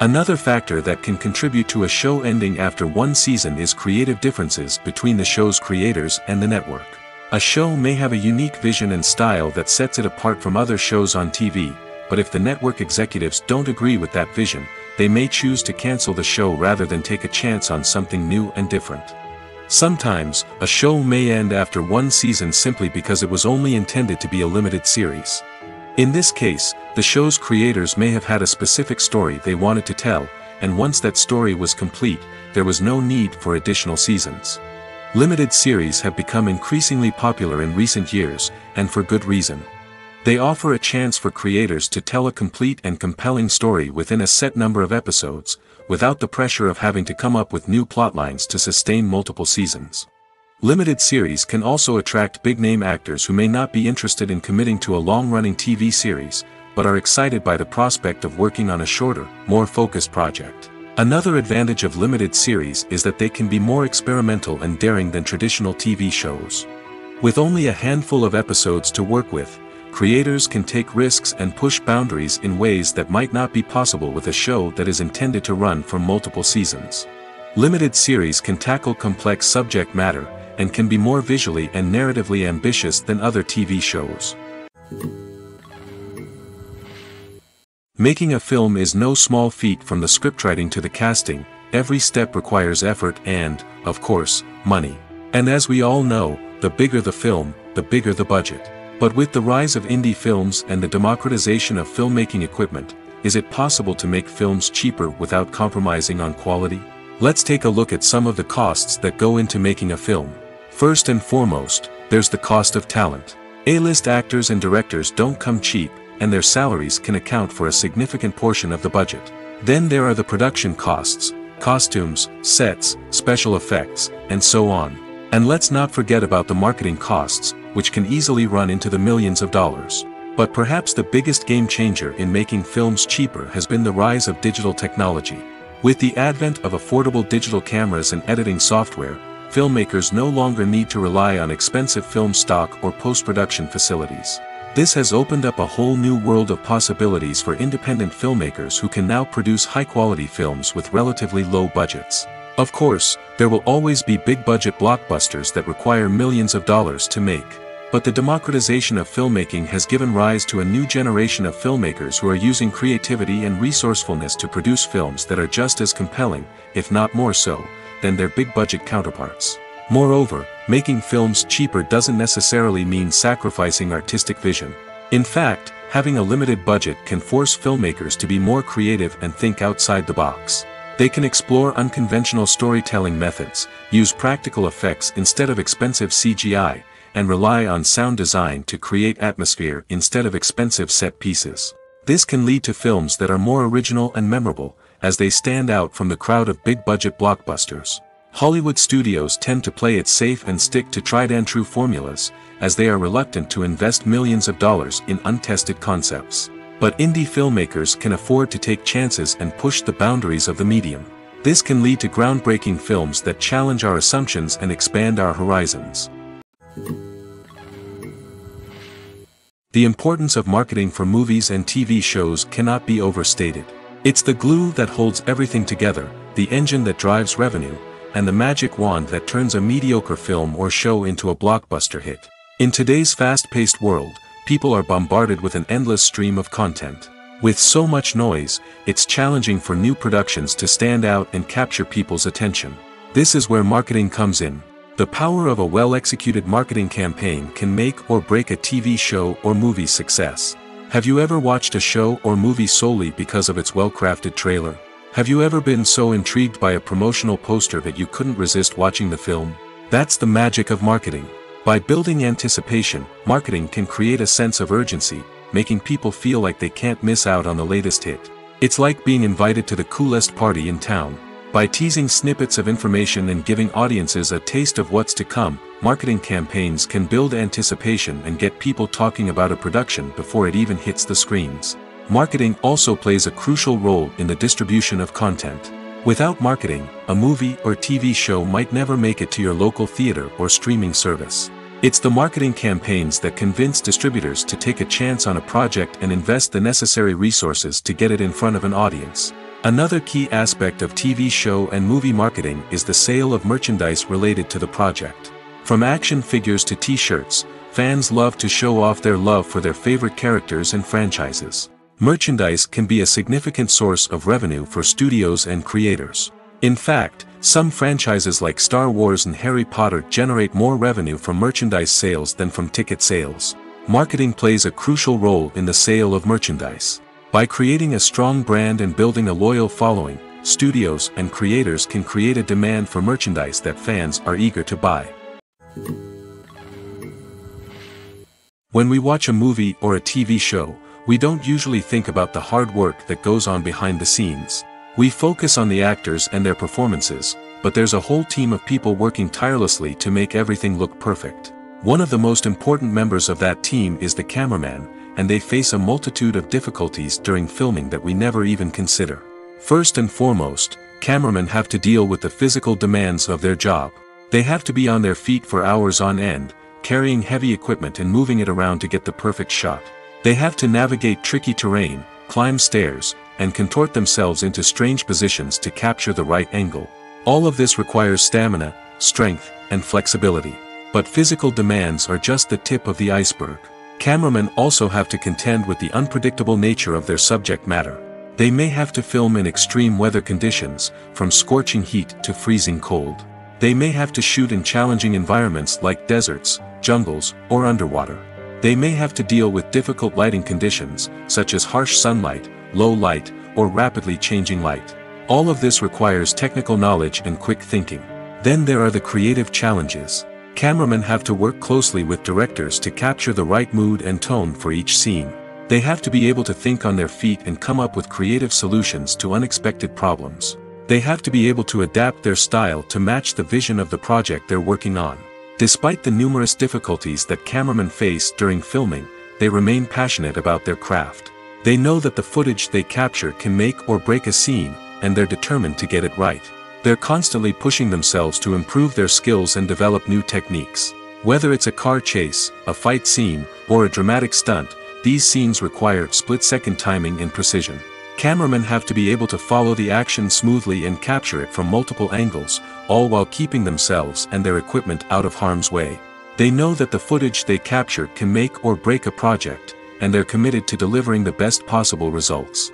Another factor that can contribute to a show ending after one season is creative differences between the show's creators and the network. A show may have a unique vision and style that sets it apart from other shows on TV, but if the network executives don't agree with that vision, they may choose to cancel the show rather than take a chance on something new and different. Sometimes, a show may end after one season simply because it was only intended to be a limited series. In this case, the show's creators may have had a specific story they wanted to tell, and once that story was complete, there was no need for additional seasons. Limited series have become increasingly popular in recent years, and for good reason. They offer a chance for creators to tell a complete and compelling story within a set number of episodes, without the pressure of having to come up with new plotlines to sustain multiple seasons. Limited series can also attract big-name actors who may not be interested in committing to a long-running TV series, but are excited by the prospect of working on a shorter, more focused project. Another advantage of limited series is that they can be more experimental and daring than traditional TV shows. With only a handful of episodes to work with, creators can take risks and push boundaries in ways that might not be possible with a show that is intended to run for multiple seasons. Limited series can tackle complex subject matter, and can be more visually and narratively ambitious than other TV shows. Making a film is no small feat. From the scriptwriting to the casting, every step requires effort and, of course, money. And as we all know, the bigger the film, the bigger the budget. But with the rise of indie films and the democratization of filmmaking equipment, is it possible to make films cheaper without compromising on quality? Let's take a look at some of the costs that go into making a film. First and foremost, there's the cost of talent. A-list actors and directors don't come cheap, and their salaries can account for a significant portion of the budget. Then there are the production costs, costumes, sets, special effects, and so on. And let's not forget about the marketing costs, which can easily run into the millions of dollars. But perhaps the biggest game changer in making films cheaper has been the rise of digital technology. With the advent of affordable digital cameras and editing software, filmmakers no longer need to rely on expensive film stock or post-production facilities. This has opened up a whole new world of possibilities for independent filmmakers who can now produce high-quality films with relatively low budgets. Of course, there will always be big-budget blockbusters that require millions of dollars to make. But the democratization of filmmaking has given rise to a new generation of filmmakers who are using creativity and resourcefulness to produce films that are just as compelling, if not more so, than their big-budget counterparts. Moreover, making films cheaper doesn't necessarily mean sacrificing artistic vision. In fact, having a limited budget can force filmmakers to be more creative and think outside the box. They can explore unconventional storytelling methods, use practical effects instead of expensive CGI, and rely on sound design to create atmosphere instead of expensive set pieces. This can lead to films that are more original and memorable, as they stand out from the crowd of big-budget blockbusters. Hollywood studios tend to play it safe and stick to tried-and-true formulas, as they are reluctant to invest millions of dollars in untested concepts. But indie filmmakers can afford to take chances and push the boundaries of the medium. This can lead to groundbreaking films that challenge our assumptions and expand our horizons. The importance of marketing for movies and TV shows cannot be overstated. It's the glue that holds everything together, the engine that drives revenue, and the magic wand that turns a mediocre film or show into a blockbuster hit. In today's fast-paced world, people are bombarded with an endless stream of content. With so much noise, it's challenging for new productions to stand out and capture people's attention. This is where marketing comes in. The power of a well-executed marketing campaign can make or break a TV show or movie's success. Have you ever watched a show or movie solely because of its well-crafted trailer? Have you ever been so intrigued by a promotional poster that you couldn't resist watching the film? That's the magic of marketing. By building anticipation, marketing can create a sense of urgency, making people feel like they can't miss out on the latest hit. It's like being invited to the coolest party in town. By teasing snippets of information and giving audiences a taste of what's to come, marketing campaigns can build anticipation and get people talking about a production before it even hits the screens. Marketing also plays a crucial role in the distribution of content. Without marketing, a movie or TV show might never make it to your local theater or streaming service. It's the marketing campaigns that convince distributors to take a chance on a project and invest the necessary resources to get it in front of an audience. Another key aspect of TV show and movie marketing is the sale of merchandise related to the project. From action figures to t-shirts, fans love to show off their love for their favorite characters and franchises. Merchandise can be a significant source of revenue for studios and creators. In fact, some franchises like Star Wars and Harry Potter generate more revenue from merchandise sales than from ticket sales. Marketing plays a crucial role in the sale of merchandise. By creating a strong brand and building a loyal following, studios and creators can create a demand for merchandise that fans are eager to buy. When we watch a movie or a TV show, we don't usually think about the hard work that goes on behind the scenes. We focus on the actors and their performances, but there's a whole team of people working tirelessly to make everything look perfect. One of the most important members of that team is the cameraman, and they face a multitude of difficulties during filming that we never even consider. First and foremost, cameramen have to deal with the physical demands of their job. They have to be on their feet for hours on end, carrying heavy equipment and moving it around to get the perfect shot. They have to navigate tricky terrain, climb stairs, and contort themselves into strange positions to capture the right angle. All of this requires stamina, strength, and flexibility. But physical demands are just the tip of the iceberg. Cameramen also have to contend with the unpredictable nature of their subject matter. They may have to film in extreme weather conditions, from scorching heat to freezing cold. They may have to shoot in challenging environments like deserts, jungles, or underwater. They may have to deal with difficult lighting conditions, such as harsh sunlight, low light, or rapidly changing light. All of this requires technical knowledge and quick thinking. Then there are the creative challenges. Cameramen have to work closely with directors to capture the right mood and tone for each scene. They have to be able to think on their feet and come up with creative solutions to unexpected problems. They have to be able to adapt their style to match the vision of the project they're working on. Despite the numerous difficulties that cameramen face during filming, they remain passionate about their craft. They know that the footage they capture can make or break a scene, and they're determined to get it right. They're constantly pushing themselves to improve their skills and develop new techniques. Whether it's a car chase, a fight scene, or a dramatic stunt, these scenes require split-second timing and precision. Cameramen have to be able to follow the action smoothly and capture it from multiple angles, all while keeping themselves and their equipment out of harm's way. They know that the footage they capture can make or break a project, and they're committed to delivering the best possible results.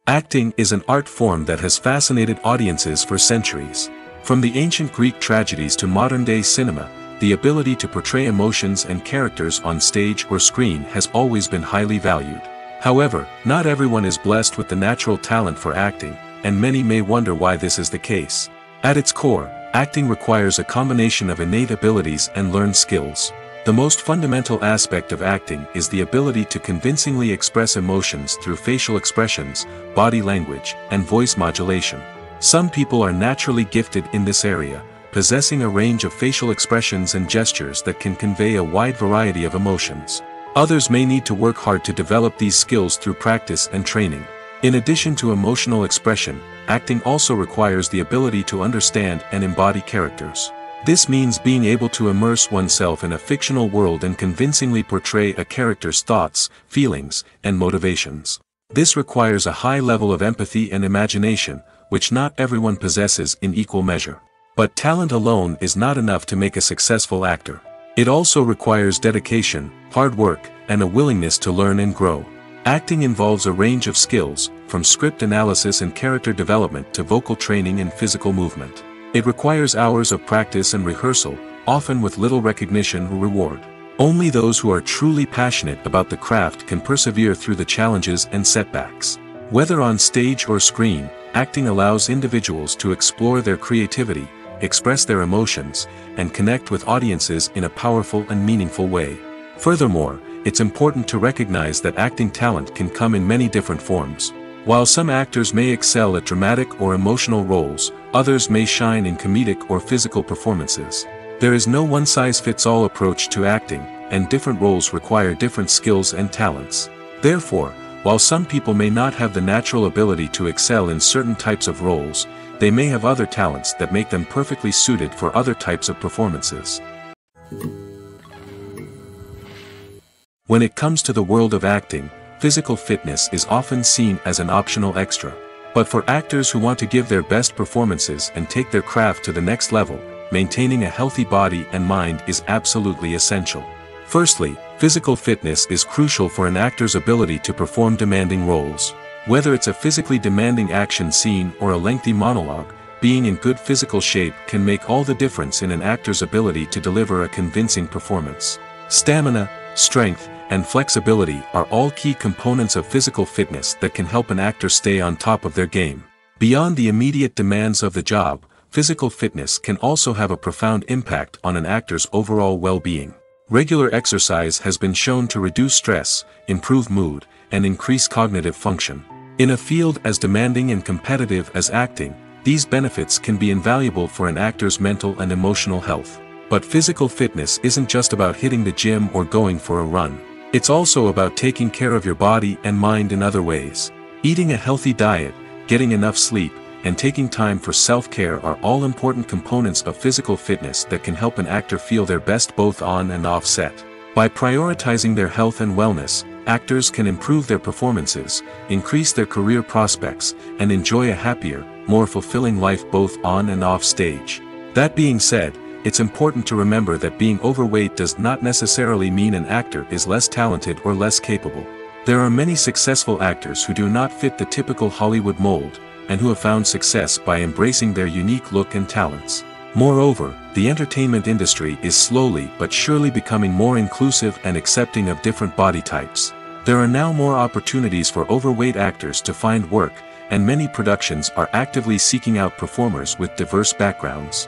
Acting is an art form that has fascinated audiences for centuries. From the ancient Greek tragedies to modern-day cinema, the ability to portray emotions and characters on stage or screen has always been highly valued. However, not everyone is blessed with the natural talent for acting, and many may wonder why this is the case. At its core, acting requires a combination of innate abilities and learned skills. The most fundamental aspect of acting is the ability to convincingly express emotions through facial expressions, body language, and voice modulation. Some people are naturally gifted in this area, possessing a range of facial expressions and gestures that can convey a wide variety of emotions. Others may need to work hard to develop these skills through practice and training. In addition to emotional expression, acting also requires the ability to understand and embody characters. This means being able to immerse oneself in a fictional world and convincingly portray a character's thoughts, feelings, and motivations. This requires a high level of empathy and imagination, which not everyone possesses in equal measure. But talent alone is not enough to make a successful actor. It also requires dedication, hard work, and a willingness to learn and grow. Acting involves a range of skills, from script analysis and character development to vocal training and physical movement. It requires hours of practice and rehearsal, often with little recognition or reward. Only those who are truly passionate about the craft can persevere through the challenges and setbacks. Whether on stage or screen, acting allows individuals to explore their creativity, express their emotions, and connect with audiences in a powerful and meaningful way. Furthermore, it's important to recognize that acting talent can come in many different forms. While some actors may excel at dramatic or emotional roles, others may shine in comedic or physical performances. There is no one-size-fits-all approach to acting, and different roles require different skills and talents. Therefore, while some people may not have the natural ability to excel in certain types of roles, they may have other talents that make them perfectly suited for other types of performances. When it comes to the world of acting, physical fitness is often seen as an optional extra. But for actors who want to give their best performances and take their craft to the next level, maintaining a healthy body and mind is absolutely essential. Firstly, physical fitness is crucial for an actor's ability to perform demanding roles. Whether it's a physically demanding action scene or a lengthy monologue, being in good physical shape can make all the difference in an actor's ability to deliver a convincing performance. Stamina, strength, and flexibility are all key components of physical fitness that can help an actor stay on top of their game. Beyond the immediate demands of the job, physical fitness can also have a profound impact on an actor's overall well-being. Regular exercise has been shown to reduce stress, improve mood, and increase cognitive function. In a field as demanding and competitive as acting, these benefits can be invaluable for an actor's mental and emotional health. But physical fitness isn't just about hitting the gym or going for a run. It's also about taking care of your body and mind in other ways. Eating a healthy diet, getting enough sleep, and taking time for self-care are all important components of physical fitness that can help an actor feel their best both on and off set. By prioritizing their health and wellness, actors can improve their performances, increase their career prospects, and enjoy a happier, more fulfilling life both on and off stage. That being said, it's important to remember that being overweight does not necessarily mean an actor is less talented or less capable. There are many successful actors who do not fit the typical Hollywood mold, and who have found success by embracing their unique look and talents. Moreover, the entertainment industry is slowly but surely becoming more inclusive and accepting of different body types. There are now more opportunities for overweight actors to find work, and many productions are actively seeking out performers with diverse backgrounds.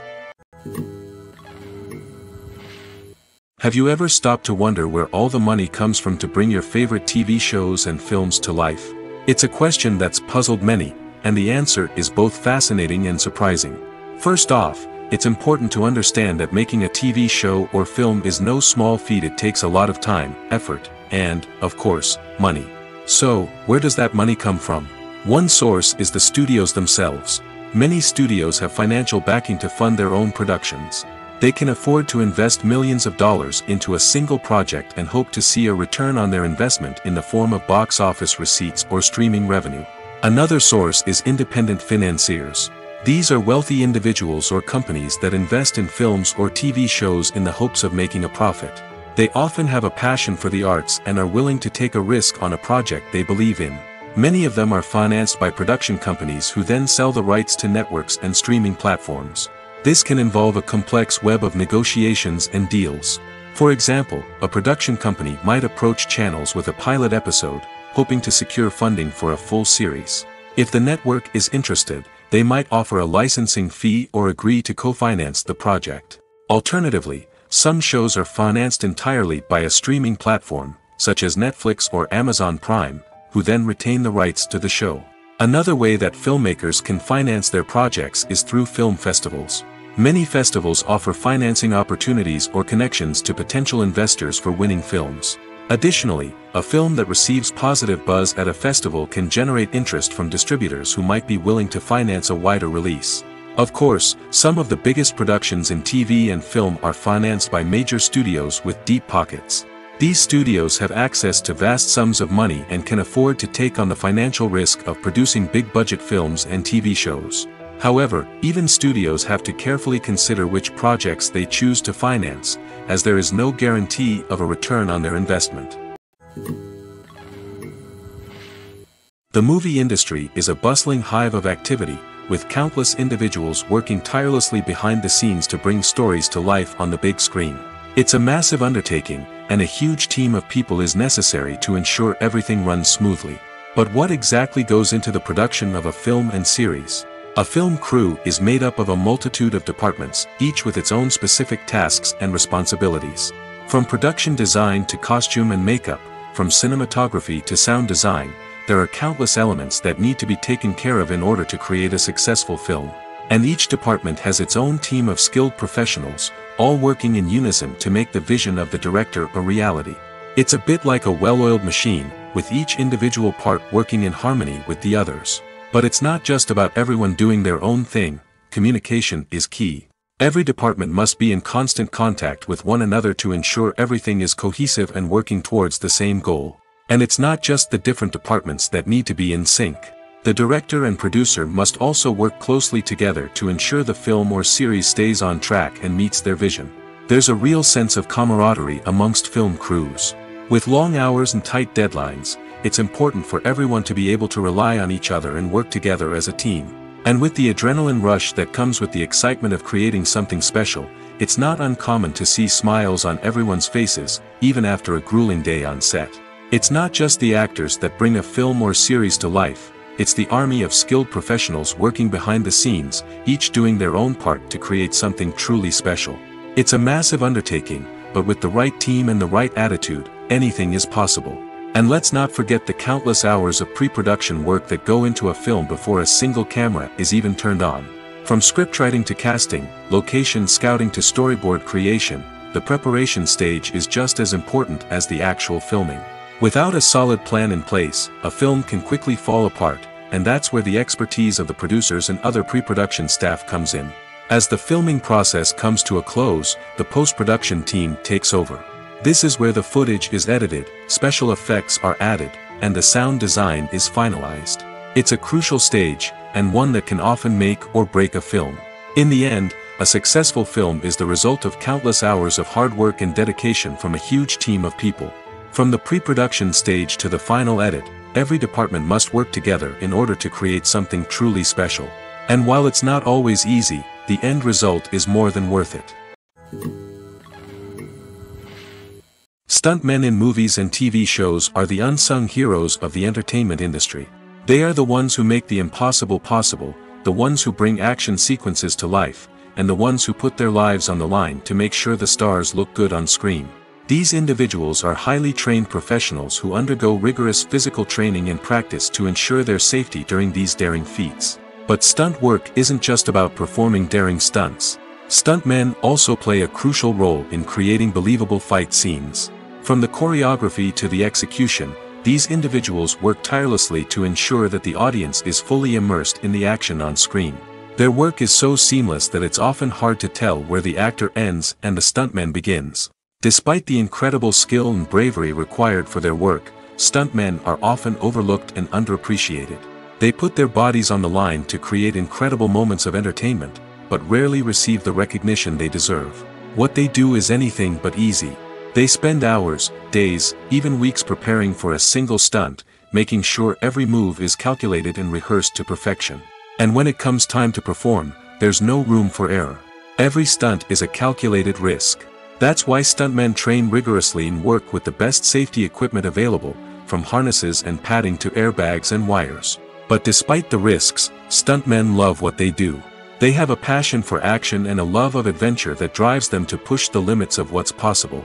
Have you ever stopped to wonder where all the money comes from to bring your favorite TV shows and films to life? It's a question that's puzzled many, and the answer is both fascinating and surprising. First off, it's important to understand that making a TV show or film is no small feat. It takes a lot of time, effort, and, of course, money. So, where does that money come from? One source is the studios themselves. Many studios have financial backing to fund their own productions. They can afford to invest millions of dollars into a single project and hope to see a return on their investment in the form of box office receipts or streaming revenue. Another source is independent financiers. These are wealthy individuals or companies that invest in films or TV shows in the hopes of making a profit. They often have a passion for the arts and are willing to take a risk on a project they believe in. Many of them are financed by production companies who then sell the rights to networks and streaming platforms. This can involve a complex web of negotiations and deals. For example, a production company might approach channels with a pilot episode, hoping to secure funding for a full series. If the network is interested, they might offer a licensing fee or agree to co-finance the project. Alternatively, some shows are financed entirely by a streaming platform, such as Netflix or Amazon Prime, who then retain the rights to the show. Another way that filmmakers can finance their projects is through film festivals. Many festivals offer financing opportunities or connections to potential investors for winning films. Additionally, a film that receives positive buzz at a festival can generate interest from distributors who might be willing to finance a wider release. Of course, some of the biggest productions in TV and film are financed by major studios with deep pockets. These studios have access to vast sums of money and can afford to take on the financial risk of producing big-budget films and TV shows. However, even studios have to carefully consider which projects they choose to finance, as there is no guarantee of a return on their investment. The movie industry is a bustling hive of activity, with countless individuals working tirelessly behind the scenes to bring stories to life on the big screen. It's a massive undertaking, and a huge team of people is necessary to ensure everything runs smoothly. But what exactly goes into the production of a film and series? A film crew is made up of a multitude of departments, each with its own specific tasks and responsibilities. From production design to costume and makeup, from cinematography to sound design, there are countless elements that need to be taken care of in order to create a successful film. And each department has its own team of skilled professionals, all working in unison to make the vision of the director a reality. It's a bit like a well-oiled machine, with each individual part working in harmony with the others. But it's not just about everyone doing their own thing. Communication is key. Every department must be in constant contact with one another to ensure everything is cohesive and working towards the same goal. And it's not just the different departments that need to be in sync. The director and producer must also work closely together to ensure the film or series stays on track and meets their vision. There's a real sense of camaraderie amongst film crews. With long hours and tight deadlines, it's important for everyone to be able to rely on each other and work together as a team. And with the adrenaline rush that comes with the excitement of creating something special, it's not uncommon to see smiles on everyone's faces, even after a grueling day on set. It's not just the actors that bring a film or series to life, it's the army of skilled professionals working behind the scenes, each doing their own part to create something truly special. It's a massive undertaking, but with the right team and the right attitude, anything is possible. And let's not forget the countless hours of pre-production work that go into a film before a single camera is even turned on. From scriptwriting to casting, location scouting to storyboard creation, the preparation stage is just as important as the actual filming. Without a solid plan in place, a film can quickly fall apart, and that's where the expertise of the producers and other pre-production staff comes in. As the filming process comes to a close, the post-production team takes over. This is where the footage is edited, special effects are added, and the sound design is finalized. It's a crucial stage, and one that can often make or break a film. In the end, a successful film is the result of countless hours of hard work and dedication from a huge team of people. From the pre-production stage to the final edit, every department must work together in order to create something truly special. And while it's not always easy, the end result is more than worth it. Stuntmen in movies and TV shows are the unsung heroes of the entertainment industry. They are the ones who make the impossible possible, the ones who bring action sequences to life, and the ones who put their lives on the line to make sure the stars look good on screen. These individuals are highly trained professionals who undergo rigorous physical training and practice to ensure their safety during these daring feats. But stunt work isn't just about performing daring stunts. Stuntmen also play a crucial role in creating believable fight scenes. From the choreography to the execution, these individuals work tirelessly to ensure that the audience is fully immersed in the action on screen. Their work is so seamless that it's often hard to tell where the actor ends and the stuntman begins. Despite the incredible skill and bravery required for their work, stuntmen are often overlooked and underappreciated. They put their bodies on the line to create incredible moments of entertainment, but rarely receive the recognition they deserve. What they do is anything but easy. They spend hours, days, even weeks preparing for a single stunt, making sure every move is calculated and rehearsed to perfection. And when it comes time to perform, there's no room for error. Every stunt is a calculated risk. That's why stuntmen train rigorously and work with the best safety equipment available, from harnesses and padding to airbags and wires. But despite the risks, stuntmen love what they do. They have a passion for action and a love of adventure that drives them to push the limits of what's possible.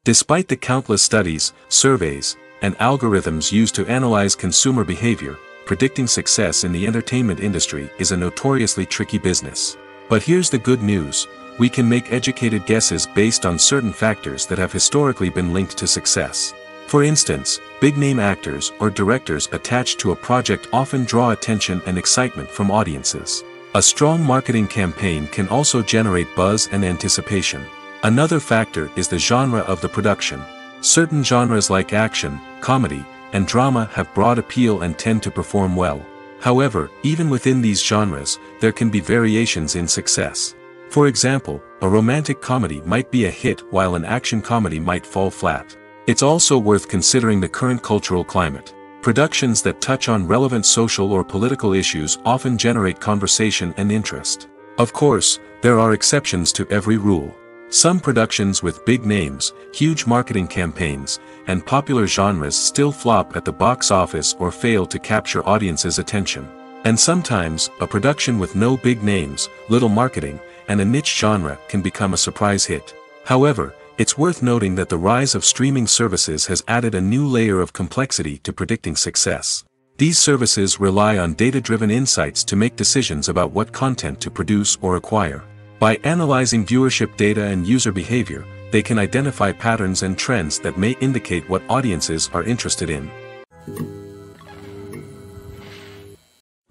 Despite the countless studies, surveys, and algorithms used to analyze consumer behavior, predicting success in the entertainment industry is a notoriously tricky business. But here's the good news: we can make educated guesses based on certain factors that have historically been linked to success. For instance, big-name actors or directors attached to a project often draw attention and excitement from audiences. A strong marketing campaign can also generate buzz and anticipation. Another factor is the genre of the production. Certain genres like action, comedy, and drama have broad appeal and tend to perform well. However, even within these genres, there can be variations in success. For example, a romantic comedy might be a hit while an action comedy might fall flat. It's also worth considering the current cultural climate. Productions that touch on relevant social or political issues often generate conversation and interest. Of course, there are exceptions to every rule. Some productions with big names, huge marketing campaigns, and popular genres still flop at the box office or fail to capture audiences' attention. And sometimes, a production with no big names, little marketing, and a niche genre can become a surprise hit. However, It's worth noting that the rise of streaming services has added a new layer of complexity to predicting success. These services rely on data-driven insights to make decisions about what content to produce or acquire. By analyzing viewership data and user behavior, they can identify patterns and trends that may indicate what audiences are interested in.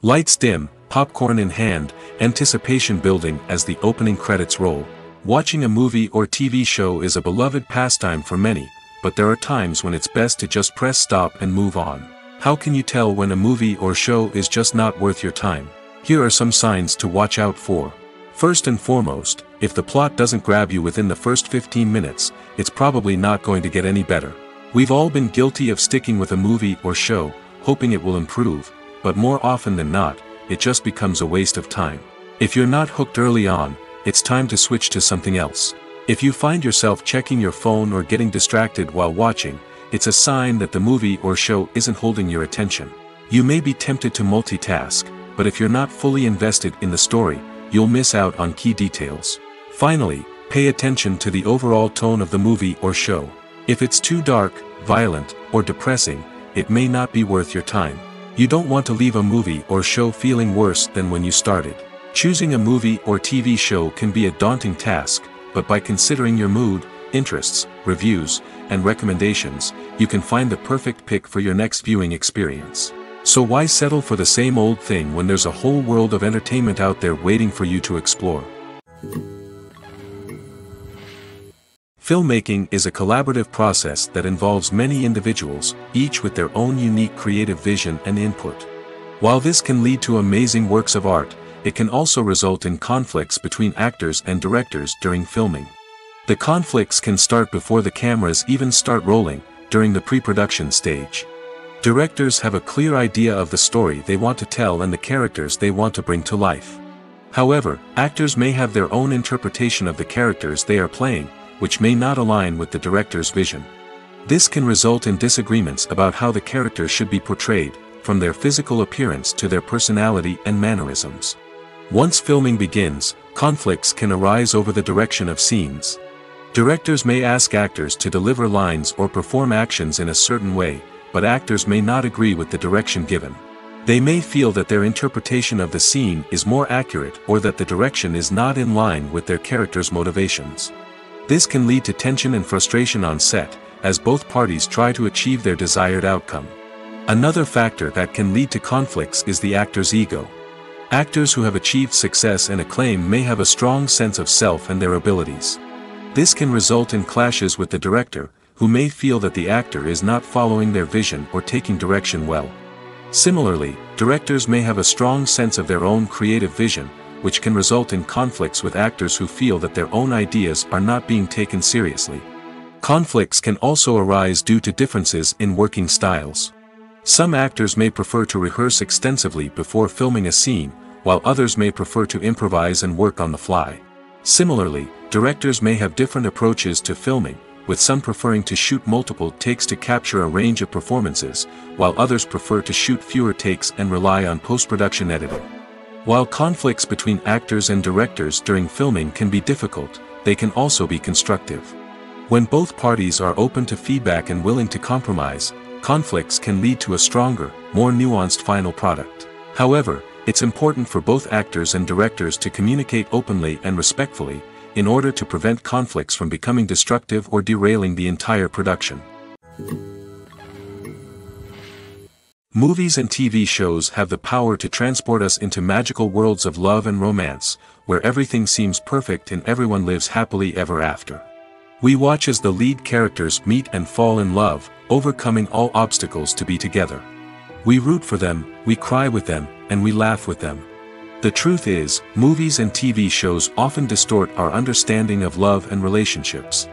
Lights dim, popcorn in hand, anticipation building as the opening credits roll. Watching a movie or TV show is a beloved pastime for many, but there are times when it's best to just press stop and move on. How can you tell when a movie or show is just not worth your time? Here are some signs to watch out for. First and foremost, if the plot doesn't grab you within the first 15 minutes, it's probably not going to get any better. We've all been guilty of sticking with a movie or show, hoping it will improve, but more often than not, it just becomes a waste of time. If you're not hooked early on, it's time to switch to something else. If you find yourself checking your phone or getting distracted while watching, it's a sign that the movie or show isn't holding your attention. You may be tempted to multitask, but if you're not fully invested in the story, you'll miss out on key details. Finally, pay attention to the overall tone of the movie or show. If it's too dark, violent, or depressing, it may not be worth your time. You don't want to leave a movie or show feeling worse than when you started. Choosing a movie or TV show can be a daunting task, but by considering your mood, interests, reviews, and recommendations, you can find the perfect pick for your next viewing experience. So why settle for the same old thing when there's a whole world of entertainment out there waiting for you to explore? Filmmaking is a collaborative process that involves many individuals, each with their own unique creative vision and input. While this can lead to amazing works of art, it can also result in conflicts between actors and directors during filming. The conflicts can start before the cameras even start rolling, during the pre-production stage. Directors have a clear idea of the story they want to tell and the characters they want to bring to life. However, actors may have their own interpretation of the characters they are playing, which may not align with the director's vision. This can result in disagreements about how the characters should be portrayed, from their physical appearance to their personality and mannerisms. Once filming begins, conflicts can arise over the direction of scenes. Directors may ask actors to deliver lines or perform actions in a certain way, but actors may not agree with the direction given. They may feel that their interpretation of the scene is more accurate or that the direction is not in line with their character's motivations. This can lead to tension and frustration on set, as both parties try to achieve their desired outcome. Another factor that can lead to conflicts is the actor's ego. Actors who have achieved success and acclaim may have a strong sense of self and their abilities. This can result in clashes with the director, who may feel that the actor is not following their vision or taking direction well. Similarly, directors may have a strong sense of their own creative vision, which can result in conflicts with actors who feel that their own ideas are not being taken seriously. Conflicts can also arise due to differences in working styles. Some actors may prefer to rehearse extensively before filming a scene, while others may prefer to improvise and work on the fly. Similarly, directors may have different approaches to filming, with some preferring to shoot multiple takes to capture a range of performances, while others prefer to shoot fewer takes and rely on post-production editing. While conflicts between actors and directors during filming can be difficult, they can also be constructive. When both parties are open to feedback and willing to compromise, conflicts can lead to a stronger, more nuanced final product. However, it's important for both actors and directors to communicate openly and respectfully, in order to prevent conflicts from becoming destructive or derailing the entire production. Movies and TV shows have the power to transport us into magical worlds of love and romance, where everything seems perfect and everyone lives happily ever after. We watch as the lead characters meet and fall in love, overcoming all obstacles to be together. We root for them, we cry with them, and we laugh with them. The truth is, movies and TV shows often distort our understanding of love and relationships.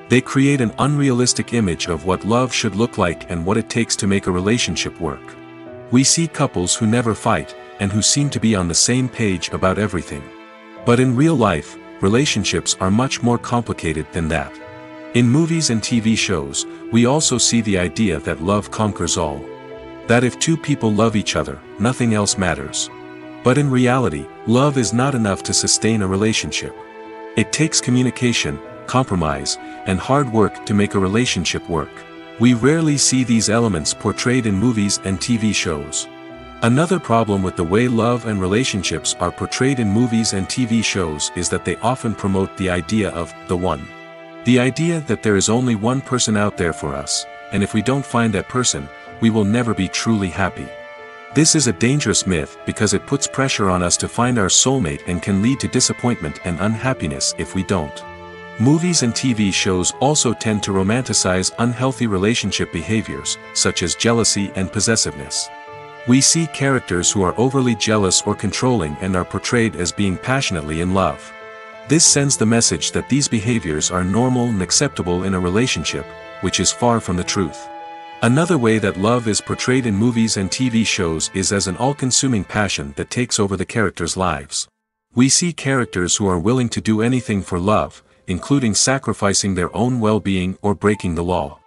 They create an unrealistic image of what love should look like and what it takes to make a relationship work. We see couples who never fight, and who seem to be on the same page about everything. But in real life, relationships are much more complicated than that. In movies and TV shows, we also see the idea that love conquers all. That if two people love each other, nothing else matters. But in reality, love is not enough to sustain a relationship. It takes communication, compromise, and hard work to make a relationship work. We rarely see these elements portrayed in movies and TV shows. Another problem with the way love and relationships are portrayed in movies and TV shows is that they often promote the idea of the one. The idea that there is only one person out there for us, and if we don't find that person, we will never be truly happy. This is a dangerous myth because it puts pressure on us to find our soulmate and can lead to disappointment and unhappiness if we don't. Movies and TV shows also tend to romanticize unhealthy relationship behaviors, such as jealousy and possessiveness. We see characters who are overly jealous or controlling and are portrayed as being passionately in love. This sends the message that these behaviors are normal and acceptable in a relationship, which is far from the truth. Another way that love is portrayed in movies and TV shows is as an all-consuming passion that takes over the characters' lives. We see characters who are willing to do anything for love, including sacrificing their own well-being or breaking the law.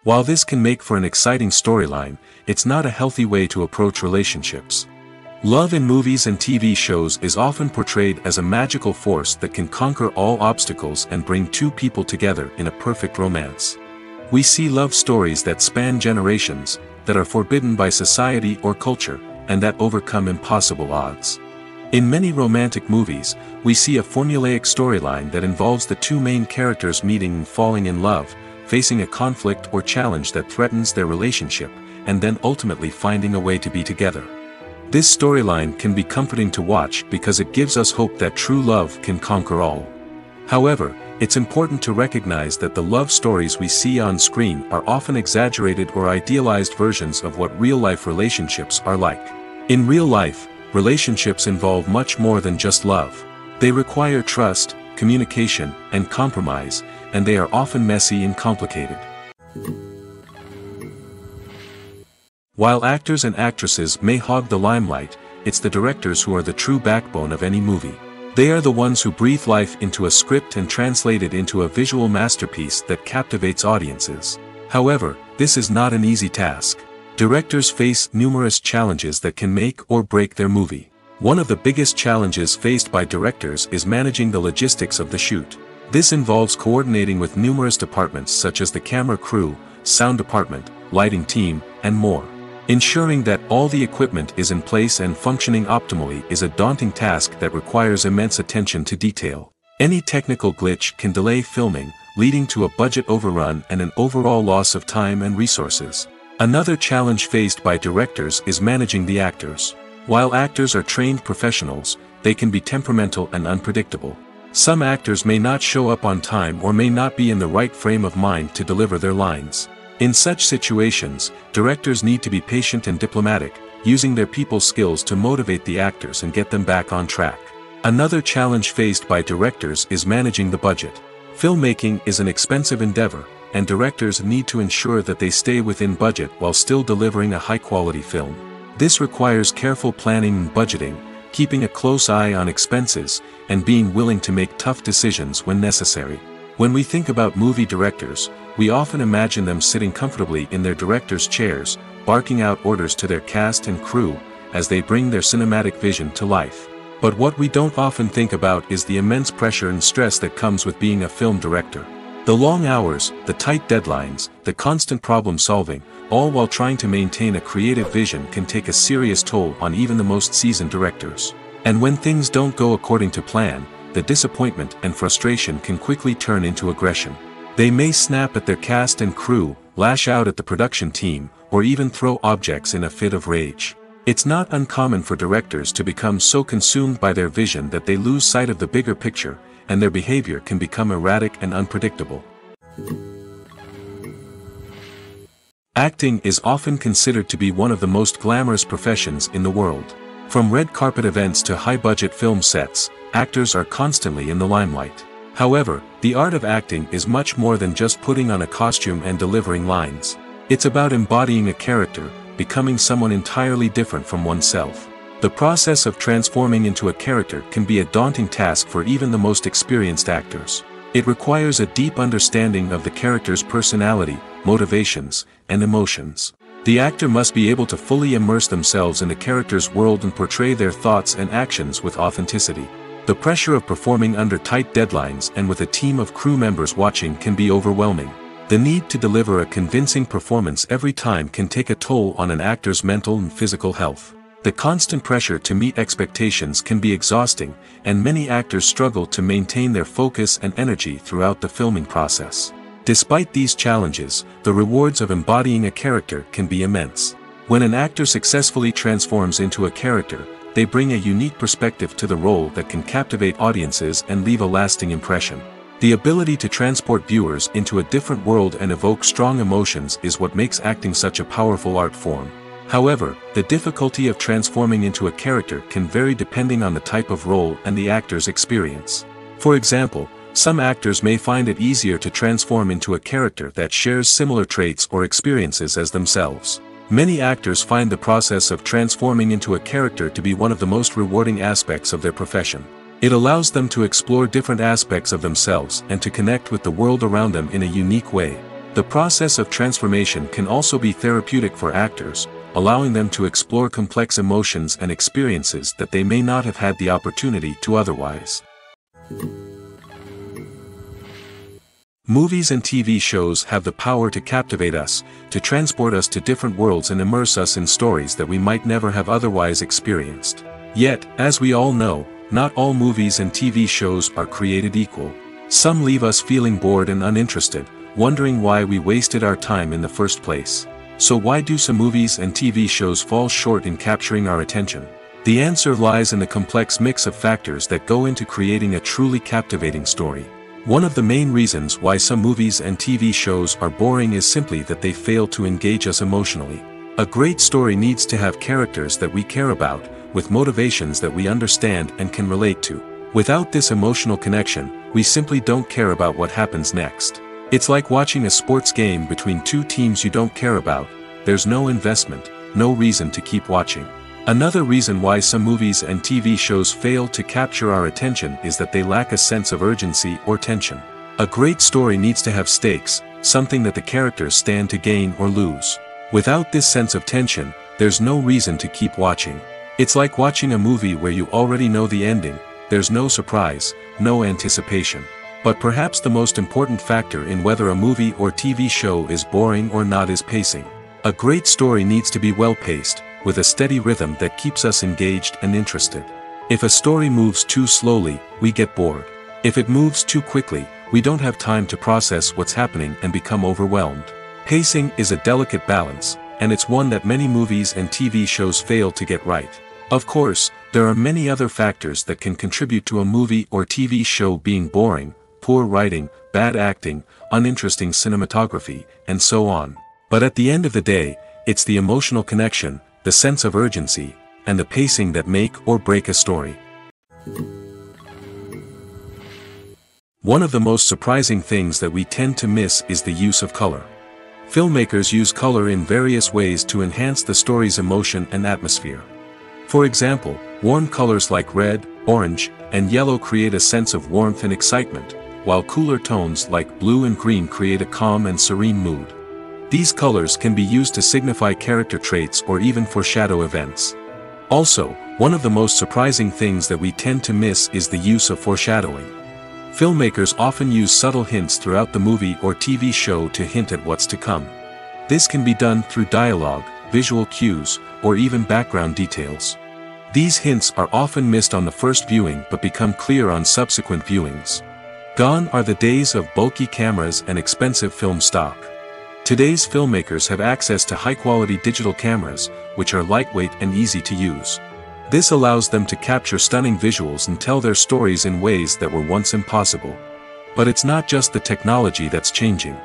While this can make for an exciting storyline, it's not a healthy way to approach relationships. Love in movies and TV shows is often portrayed as a magical force that can conquer all obstacles and bring two people together in a perfect romance. We see love stories that span generations, that are forbidden by society or culture, and that overcome impossible odds. In many romantic movies, we see a formulaic storyline that involves the two main characters meeting and falling in love, facing a conflict or challenge that threatens their relationship, and then ultimately finding a way to be together. This storyline can be comforting to watch because it gives us hope that true love can conquer all. However, it's important to recognize that the love stories we see on screen are often exaggerated or idealized versions of what real-life relationships are like. In real life, relationships involve much more than just love. They require trust, communication, and compromise, and they are often messy and complicated. While actors and actresses may hog the limelight, it's the directors who are the true backbone of any movie. They are the ones who breathe life into a script and translate it into a visual masterpiece that captivates audiences. However, this is not an easy task. Directors face numerous challenges that can make or break their movie. One of the biggest challenges faced by directors is managing the logistics of the shoot. This involves coordinating with numerous departments such as the camera crew, sound department, lighting team, and more. Ensuring that all the equipment is in place and functioning optimally is a daunting task that requires immense attention to detail. Any technical glitch can delay filming, leading to a budget overrun and an overall loss of time and resources. Another challenge faced by directors is managing the actors. While actors are trained professionals, they can be temperamental and unpredictable. Some actors may not show up on time or may not be in the right frame of mind to deliver their lines. In such situations, directors need to be patient and diplomatic, using their people skills to motivate the actors and get them back on track. Another challenge faced by directors is managing the budget. Filmmaking is an expensive endeavor, and directors need to ensure that they stay within budget while still delivering a high-quality film. This requires careful planning and budgeting, keeping a close eye on expenses, and being willing to make tough decisions when necessary. When we think about movie directors, we often imagine them sitting comfortably in their director's chairs, barking out orders to their cast and crew, as they bring their cinematic vision to life. But what we don't often think about is the immense pressure and stress that comes with being a film director. The long hours, the tight deadlines, the constant problem-solving, all while trying to maintain a creative vision can take a serious toll on even the most seasoned directors. And when things don't go according to plan, the disappointment and frustration can quickly turn into aggression. They may snap at their cast and crew, lash out at the production team, or even throw objects in a fit of rage. It's not uncommon for directors to become so consumed by their vision that they lose sight of the bigger picture, and their behavior can become erratic and unpredictable. Acting is often considered to be one of the most glamorous professions in the world. From red carpet events to high-budget film sets, actors are constantly in the limelight. However, the art of acting is much more than just putting on a costume and delivering lines. It's about embodying a character, becoming someone entirely different from oneself. The process of transforming into a character can be a daunting task for even the most experienced actors. It requires a deep understanding of the character's personality, motivations, and emotions. The actor must be able to fully immerse themselves in the character's world and portray their thoughts and actions with authenticity. The pressure of performing under tight deadlines and with a team of crew members watching can be overwhelming. The need to deliver a convincing performance every time can take a toll on an actor's mental and physical health. The constant pressure to meet expectations can be exhausting, and many actors struggle to maintain their focus and energy throughout the filming process. Despite these challenges, the rewards of embodying a character can be immense. When an actor successfully transforms into a character, they bring a unique perspective to the role that can captivate audiences and leave a lasting impression. The ability to transport viewers into a different world and evoke strong emotions is what makes acting such a powerful art form. However, the difficulty of transforming into a character can vary depending on the type of role and the actor's experience. For example, some actors may find it easier to transform into a character that shares similar traits or experiences as themselves. Many actors find the process of transforming into a character to be one of the most rewarding aspects of their profession. It allows them to explore different aspects of themselves and to connect with the world around them in a unique way. The process of transformation can also be therapeutic for actors, allowing them to explore complex emotions and experiences that they may not have had the opportunity to otherwise. Movies and TV shows have the power to captivate us, to transport us to different worlds and immerse us in stories that we might never have otherwise experienced. Yet, as we all know, not all movies and TV shows are created equal. Some leave us feeling bored and uninterested, wondering why we wasted our time in the first place. So why do some movies and TV shows fall short in capturing our attention? The answer lies in the complex mix of factors that go into creating a truly captivating story. One of the main reasons why some movies and TV shows are boring is simply that they fail to engage us emotionally. A great story needs to have characters that we care about, with motivations that we understand and can relate to. Without this emotional connection, we simply don't care about what happens next. It's like watching a sports game between two teams you don't care about. There's no investment, no reason to keep watching. Another reason why some movies and TV shows fail to capture our attention is that they lack a sense of urgency or tension. A great story needs to have stakes, something that the characters stand to gain or lose. Without this sense of tension, there's no reason to keep watching. It's like watching a movie where you already know the ending. There's no surprise, no anticipation. But perhaps the most important factor in whether a movie or TV show is boring or not is pacing. A great story needs to be well-paced, with a steady rhythm that keeps us engaged and interested. If a story moves too slowly, we get bored. If it moves too quickly, we don't have time to process what's happening and become overwhelmed. Pacing is a delicate balance, and it's one that many movies and TV shows fail to get right. Of course, there are many other factors that can contribute to a movie or TV show being boring: poor writing, bad acting, uninteresting cinematography, and so on. But at the end of the day, it's the emotional connection, the sense of urgency, and the pacing that make or break a story. One of the most surprising things that we tend to miss is the use of color. Filmmakers use color in various ways to enhance the story's emotion and atmosphere. For example, warm colors like red, orange, and yellow create a sense of warmth and excitement, while cooler tones like blue and green create a calm and serene mood. These colors can be used to signify character traits or even foreshadow events. Also, one of the most surprising things that we tend to miss is the use of foreshadowing. Filmmakers often use subtle hints throughout the movie or TV show to hint at what's to come. This can be done through dialogue, visual cues, or even background details. These hints are often missed on the first viewing but become clear on subsequent viewings. Gone are the days of bulky cameras and expensive film stock. Today's filmmakers have access to high-quality digital cameras, which are lightweight and easy to use. This allows them to capture stunning visuals and tell their stories in ways that were once impossible. But it's not just the technology that's changing.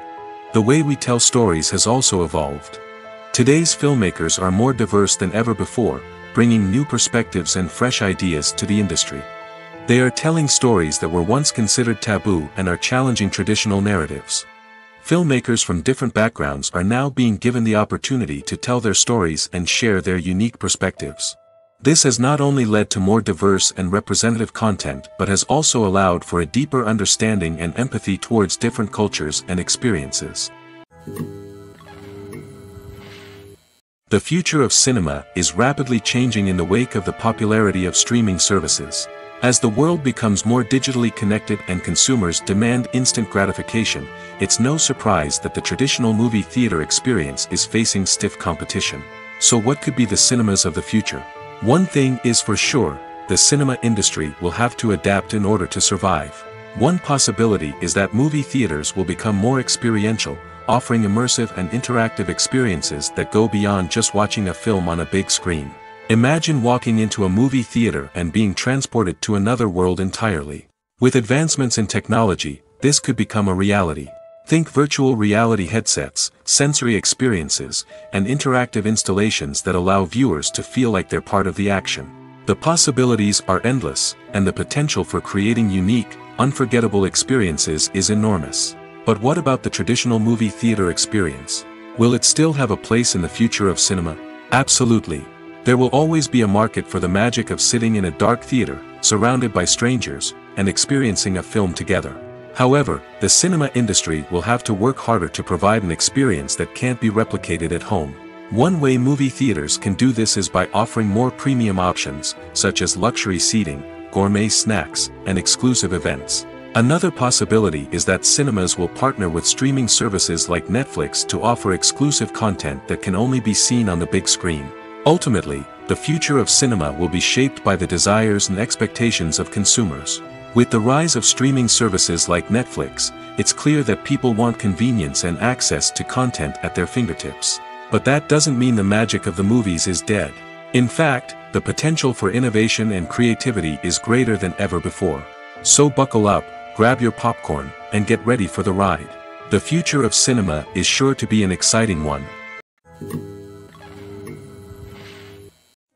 The way we tell stories has also evolved. Today's filmmakers are more diverse than ever before, bringing new perspectives and fresh ideas to the industry. They are telling stories that were once considered taboo and are challenging traditional narratives. Filmmakers from different backgrounds are now being given the opportunity to tell their stories and share their unique perspectives. This has not only led to more diverse and representative content but has also allowed for a deeper understanding and empathy towards different cultures and experiences. The future of cinema is rapidly changing in the wake of the popularity of streaming services. As the world becomes more digitally connected and consumers demand instant gratification, it's no surprise that the traditional movie theater experience is facing stiff competition. So what could be the cinemas of the future? One thing is for sure, the cinema industry will have to adapt in order to survive. One possibility is that movie theaters will become more experiential, offering immersive and interactive experiences that go beyond just watching a film on a big screen. Imagine walking into a movie theater and being transported to another world entirely. With advancements in technology, this could become a reality. Think virtual reality headsets, sensory experiences, and interactive installations that allow viewers to feel like they're part of the action. The possibilities are endless, and the potential for creating unique, unforgettable experiences is enormous. But what about the traditional movie theater experience? Will it still have a place in the future of cinema? Absolutely. There will always be a market for the magic of sitting in a dark theater, surrounded by strangers, and experiencing a film together. However, the cinema industry will have to work harder to provide an experience that can't be replicated at home. One way movie theaters can do this is by offering more premium options, such as luxury seating, gourmet snacks, and exclusive events. Another possibility is that cinemas will partner with streaming services like Netflix to offer exclusive content that can only be seen on the big screen. Ultimately, the future of cinema will be shaped by the desires and expectations of consumers. With the rise of streaming services like Netflix, it's clear that people want convenience and access to content at their fingertips. But that doesn't mean the magic of the movies is dead. In fact, the potential for innovation and creativity is greater than ever before. So buckle up, grab your popcorn, and get ready for the ride. The future of cinema is sure to be an exciting one.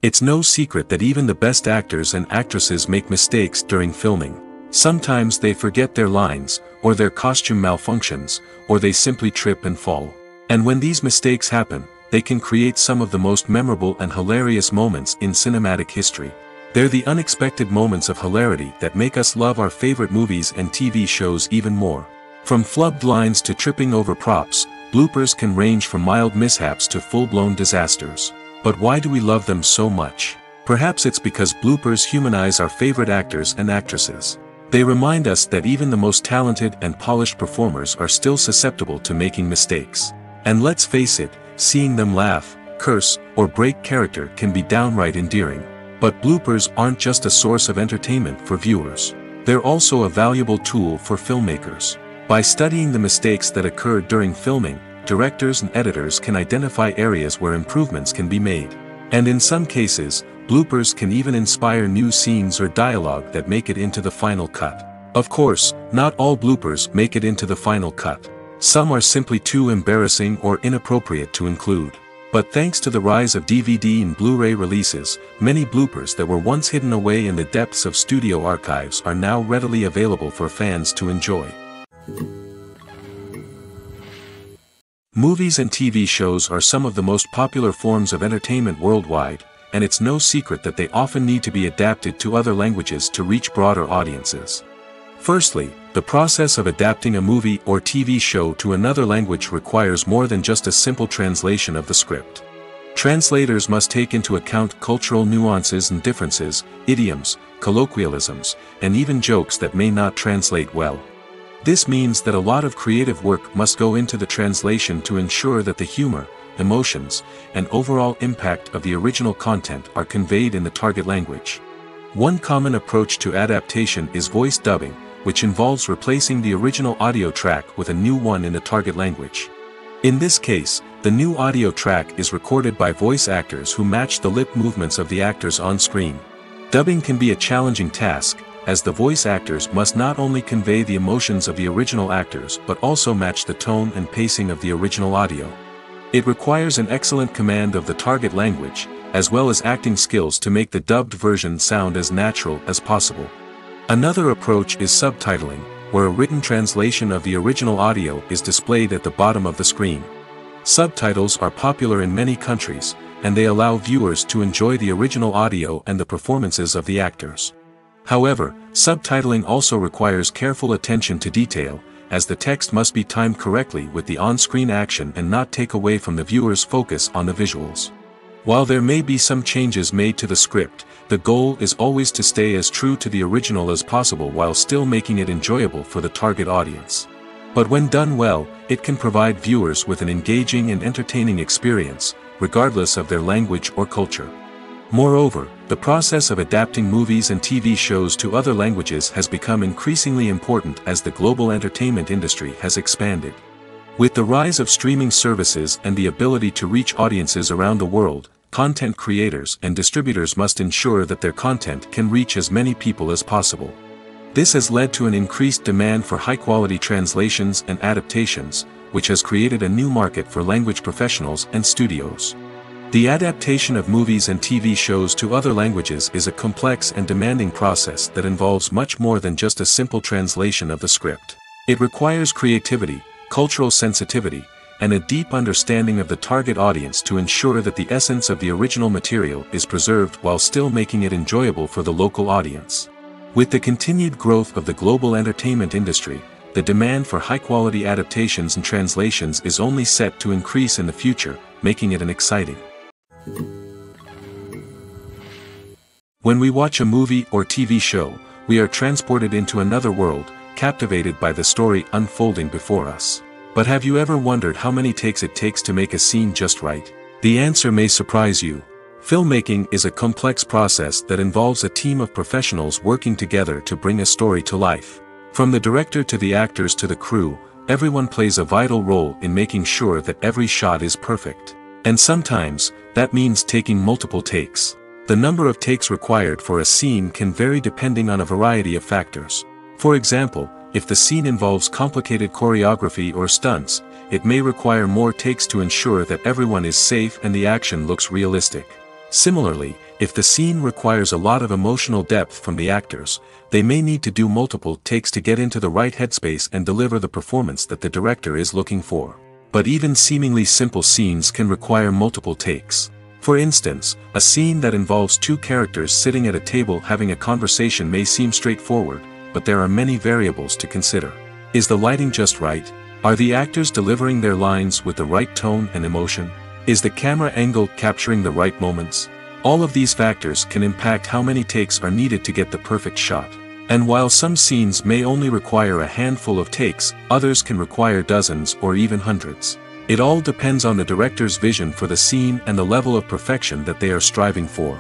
It's no secret that even the best actors and actresses make mistakes during filming. Sometimes they forget their lines, or their costume malfunctions, or they simply trip and fall. And when these mistakes happen, they can create some of the most memorable and hilarious moments in cinematic history. They're the unexpected moments of hilarity that make us love our favorite movies and TV shows even more. From flubbed lines to tripping over props, bloopers can range from mild mishaps to full-blown disasters. But why do we love them so much? Perhaps it's because bloopers humanize our favorite actors and actresses. They remind us that even the most talented and polished performers are still susceptible to making mistakes. And let's face it, seeing them laugh, curse, or break character can be downright endearing. But bloopers aren't just a source of entertainment for viewers. They're also a valuable tool for filmmakers. By studying the mistakes that occurred during filming, directors and editors can identify areas where improvements can be made. And in some cases, bloopers can even inspire new scenes or dialogue that make it into the final cut. Of course, not all bloopers make it into the final cut. Some are simply too embarrassing or inappropriate to include. But thanks to the rise of DVD and Blu-ray releases, many bloopers that were once hidden away in the depths of studio archives are now readily available for fans to enjoy. Movies and TV shows are some of the most popular forms of entertainment worldwide, and it's no secret that they often need to be adapted to other languages to reach broader audiences. Firstly, the process of adapting a movie or TV show to another language requires more than just a simple translation of the script. Translators must take into account cultural nuances and differences, idioms, colloquialisms, and even jokes that may not translate well. This means that a lot of creative work must go into the translation to ensure that the humor, emotions, and overall impact of the original content are conveyed in the target language. One common approach to adaptation is voice dubbing, which involves replacing the original audio track with a new one in the target language. In this case, the new audio track is recorded by voice actors who match the lip movements of the actors on screen. Dubbing can be a challenging task, as the voice actors must not only convey the emotions of the original actors but also match the tone and pacing of the original audio. It requires an excellent command of the target language, as well as acting skills to make the dubbed version sound as natural as possible. Another approach is subtitling, where a written translation of the original audio is displayed at the bottom of the screen. Subtitles are popular in many countries, and they allow viewers to enjoy the original audio and the performances of the actors. However, subtitling also requires careful attention to detail, as the text must be timed correctly with the on-screen action and not take away from the viewer's focus on the visuals. While there may be some changes made to the script, the goal is always to stay as true to the original as possible while still making it enjoyable for the target audience. But when done well, it can provide viewers with an engaging and entertaining experience, regardless of their language or culture. Moreover, the process of adapting movies and TV shows to other languages has become increasingly important as the global entertainment industry has expanded. With the rise of streaming services and the ability to reach audiences around the world, content creators and distributors must ensure that their content can reach as many people as possible. This has led to an increased demand for high-quality translations and adaptations, which has created a new market for language professionals and studios. The adaptation of movies and TV shows to other languages is a complex and demanding process that involves much more than just a simple translation of the script. It requires creativity, cultural sensitivity, and a deep understanding of the target audience to ensure that the essence of the original material is preserved while still making it enjoyable for the local audience. With the continued growth of the global entertainment industry, the demand for high-quality adaptations and translations is only set to increase in the future, making it an exciting. When we watch a movie or TV show, we are transported into another world, captivated by the story unfolding before us. But have you ever wondered how many takes it takes to make a scene just right? The answer may surprise you. Filmmaking is a complex process that involves a team of professionals working together to bring a story to life. From the director to the actors to the crew, everyone plays a vital role in making sure that every shot is perfect. And sometimes, that means taking multiple takes. The number of takes required for a scene can vary depending on a variety of factors. For example, if the scene involves complicated choreography or stunts, it may require more takes to ensure that everyone is safe and the action looks realistic. Similarly, if the scene requires a lot of emotional depth from the actors, they may need to do multiple takes to get into the right headspace and deliver the performance that the director is looking for. But even seemingly simple scenes can require multiple takes. For instance, a scene that involves two characters sitting at a table having a conversation may seem straightforward, but there are many variables to consider. Is the lighting just right? Are the actors delivering their lines with the right tone and emotion? Is the camera angle capturing the right moments? All of these factors can impact how many takes are needed to get the perfect shot. And while some scenes may only require a handful of takes, others can require dozens or even hundreds. It all depends on the director's vision for the scene and the level of perfection that they are striving for.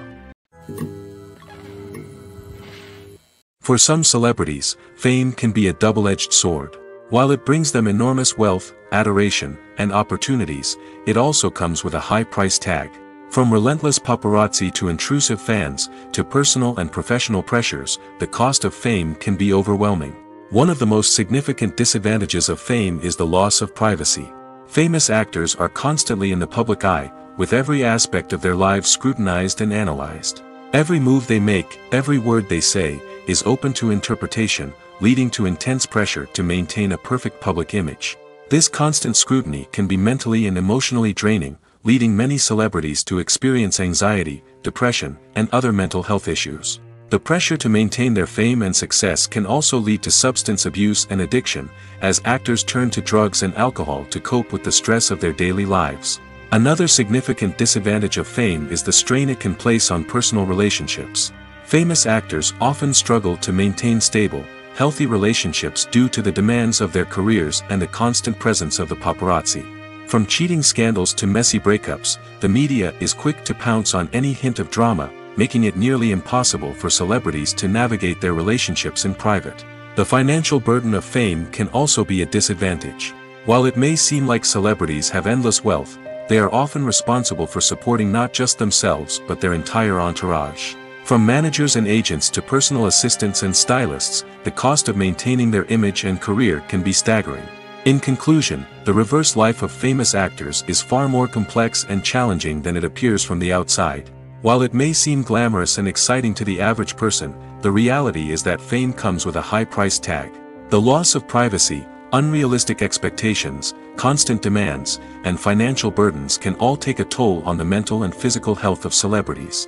For some celebrities, fame can be a double-edged sword. While it brings them enormous wealth, adoration, and opportunities, it also comes with a high price tag. From relentless paparazzi to intrusive fans, to personal and professional pressures, the cost of fame can be overwhelming. One of the most significant disadvantages of fame is the loss of privacy. Famous actors are constantly in the public eye, with every aspect of their lives scrutinized and analyzed. Every move they make, every word they say, is open to interpretation, leading to intense pressure to maintain a perfect public image. This constant scrutiny can be mentally and emotionally draining, leading many celebrities to experience anxiety, depression, and other mental health issues. The pressure to maintain their fame and success can also lead to substance abuse and addiction, as actors turn to drugs and alcohol to cope with the stress of their daily lives. Another significant disadvantage of fame is the strain it can place on personal relationships. Famous actors often struggle to maintain stable, healthy relationships due to the demands of their careers and the constant presence of the paparazzi. From cheating scandals to messy breakups, the media is quick to pounce on any hint of drama, making it nearly impossible for celebrities to navigate their relationships in private. The financial burden of fame can also be a disadvantage. While it may seem like celebrities have endless wealth, they are often responsible for supporting not just themselves but their entire entourage. From managers and agents to personal assistants and stylists, the cost of maintaining their image and career can be staggering. In conclusion, the reverse life of famous actors is far more complex and challenging than it appears from the outside. While it may seem glamorous and exciting to the average person, the reality is that fame comes with a high price tag. The loss of privacy, unrealistic expectations, constant demands, and financial burdens can all take a toll on the mental and physical health of celebrities.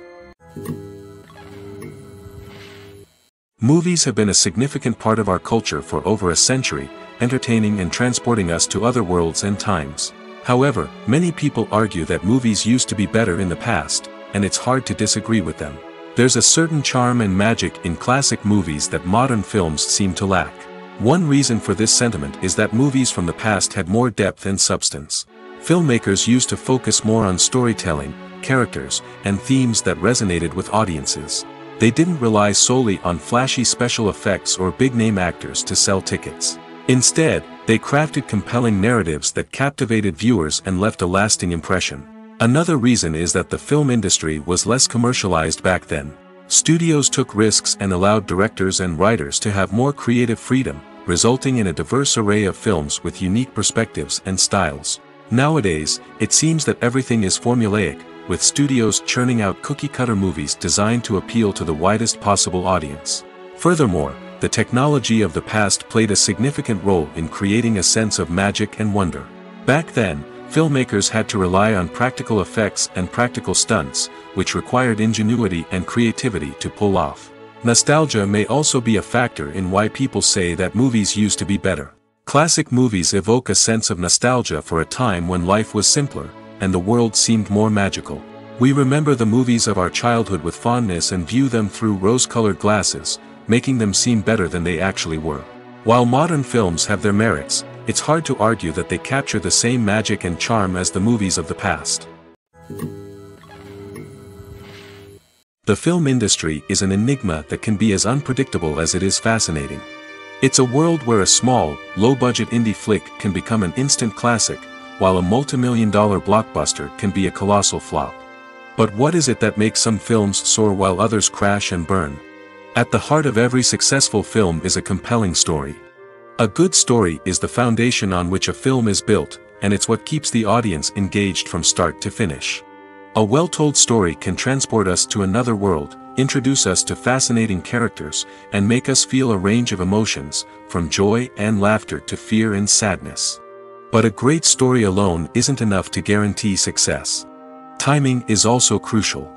Movies have been a significant part of our culture for over a century, entertaining and transporting us to other worlds and times. However, many people argue that movies used to be better in the past, and it's hard to disagree with them. There's a certain charm and magic in classic movies that modern films seem to lack. One reason for this sentiment is that movies from the past had more depth and substance. Filmmakers used to focus more on storytelling, characters, and themes that resonated with audiences. They didn't rely solely on flashy special effects or big-name actors to sell tickets. Instead, they crafted compelling narratives that captivated viewers and left a lasting impression. Another reason is that the film industry was less commercialized back then. Studios took risks and allowed directors and writers to have more creative freedom, resulting in a diverse array of films with unique perspectives and styles. Nowadays, it seems that everything is formulaic, with studios churning out cookie-cutter movies designed to appeal to the widest possible audience. Furthermore, the technology of the past played a significant role in creating a sense of magic and wonder. Back then, filmmakers had to rely on practical effects and practical stunts, which required ingenuity and creativity to pull off. Nostalgia may also be a factor in why people say that movies used to be better. Classic movies evoke a sense of nostalgia for a time when life was simpler, and the world seemed more magical. We remember the movies of our childhood with fondness and view them through rose-colored glasses, making them seem better than they actually were. While modern films have their merits, it's hard to argue that they capture the same magic and charm as the movies of the past. The film industry is an enigma that can be as unpredictable as it is fascinating. It's a world where a small, low-budget indie flick can become an instant classic, while a multi-million-dollar blockbuster can be a colossal flop. But what is it that makes some films soar while others crash and burn? At the heart of every successful film is a compelling story. A good story is the foundation on which a film is built, and it's what keeps the audience engaged from start to finish. A well-told story can transport us to another world, introduce us to fascinating characters, and make us feel a range of emotions, from joy and laughter to fear and sadness. But a great story alone isn't enough to guarantee success. Timing is also crucial.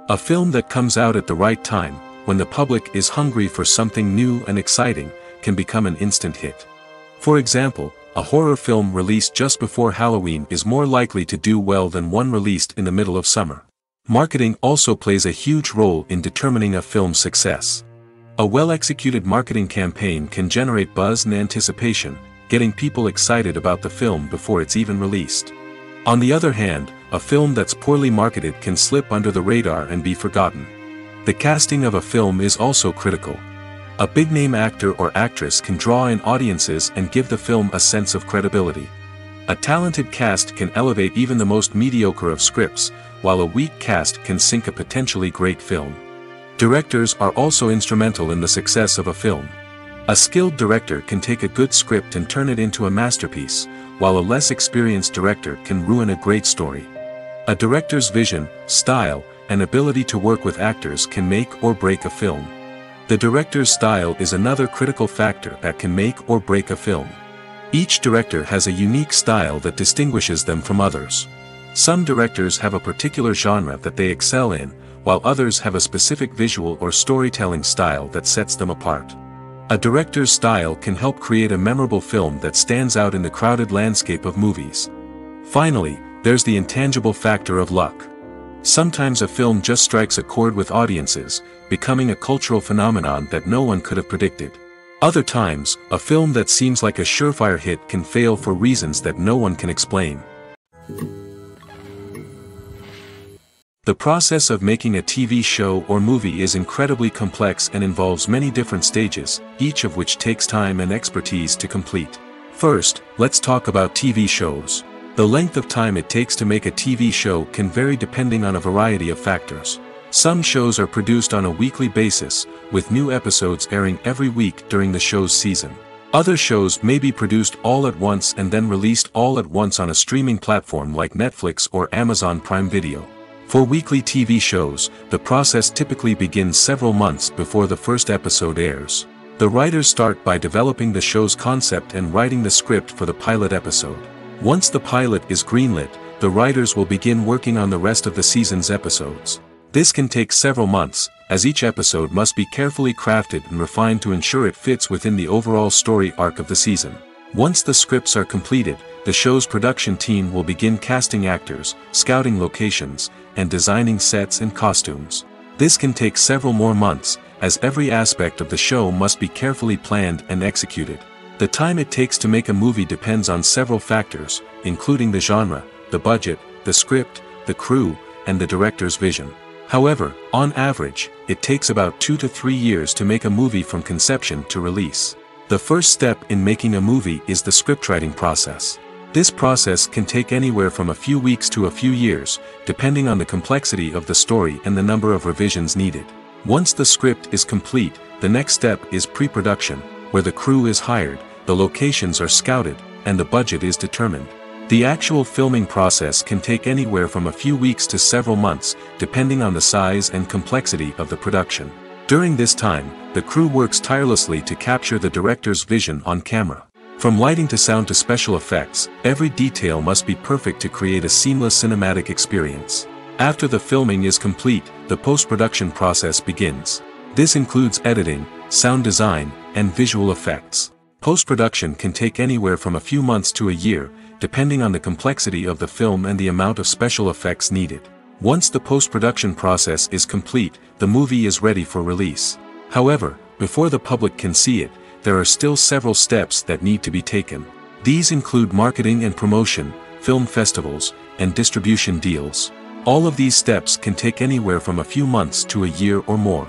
A film that comes out at the right time, when the public is hungry for something new and exciting, can become an instant hit. For example, a horror film released just before Halloween is more likely to do well than one released in the middle of summer. Marketing also plays a huge role in determining a film's success. A well-executed marketing campaign can generate buzz and anticipation, getting people excited about the film before it's even released. On the other hand, a film that's poorly marketed can slip under the radar and be forgotten. The casting of a film is also critical. A big-name actor or actress can draw in audiences and give the film a sense of credibility. A talented cast can elevate even the most mediocre of scripts, while a weak cast can sink a potentially great film. Directors are also instrumental in the success of a film. A skilled director can take a good script and turn it into a masterpiece, while a less experienced director can ruin a great story. A director's vision, style, and ability to work with actors can make or break a film. The director's style is another critical factor that can make or break a film. Each director has a unique style that distinguishes them from others. Some directors have a particular genre that they excel in, while others have a specific visual or storytelling style that sets them apart. A director's style can help create a memorable film that stands out in the crowded landscape of movies. Finally, there's the intangible factor of luck. Sometimes a film just strikes a chord with audiences, becoming a cultural phenomenon that no one could have predicted. Other times, a film that seems like a surefire hit can fail for reasons that no one can explain. The process of making a TV show or movie is incredibly complex and involves many different stages, each of which takes time and expertise to complete. First, let's talk about TV shows. The length of time it takes to make a TV show can vary depending on a variety of factors. Some shows are produced on a weekly basis, with new episodes airing every week during the show's season. Other shows may be produced all at once and then released all at once on a streaming platform like Netflix or Amazon Prime Video. For weekly TV shows, the process typically begins several months before the first episode airs. The writers start by developing the show's concept and writing the script for the pilot episode. Once the pilot is greenlit, the writers will begin working on the rest of the season's episodes. This can take several months, as each episode must be carefully crafted and refined to ensure it fits within the overall story arc of the season. Once the scripts are completed, the show's production team will begin casting actors, scouting locations, and designing sets and costumes. This can take several more months, as every aspect of the show must be carefully planned and executed. The time it takes to make a movie depends on several factors, including the genre, the budget, the script, the crew, and the director's vision. However, on average, it takes about 2 to 3 years to make a movie from conception to release. The first step in making a movie is the scriptwriting process. This process can take anywhere from a few weeks to a few years, depending on the complexity of the story and the number of revisions needed. Once the script is complete, the next step is pre-production, where the crew is hired, the locations are scouted, and the budget is determined. The actual filming process can take anywhere from a few weeks to several months, depending on the size and complexity of the production. During this time, the crew works tirelessly to capture the director's vision on camera. From lighting to sound to special effects, every detail must be perfect to create a seamless cinematic experience. After the filming is complete, the post-production process begins. This includes editing, sound design, and visual effects. Post-production can take anywhere from a few months to a year, depending on the complexity of the film and the amount of special effects needed. Once the post-production process is complete, the movie is ready for release. However, before the public can see it, there are still several steps that need to be taken. These include marketing and promotion, film festivals, and distribution deals. All of these steps can take anywhere from a few months to a year or more.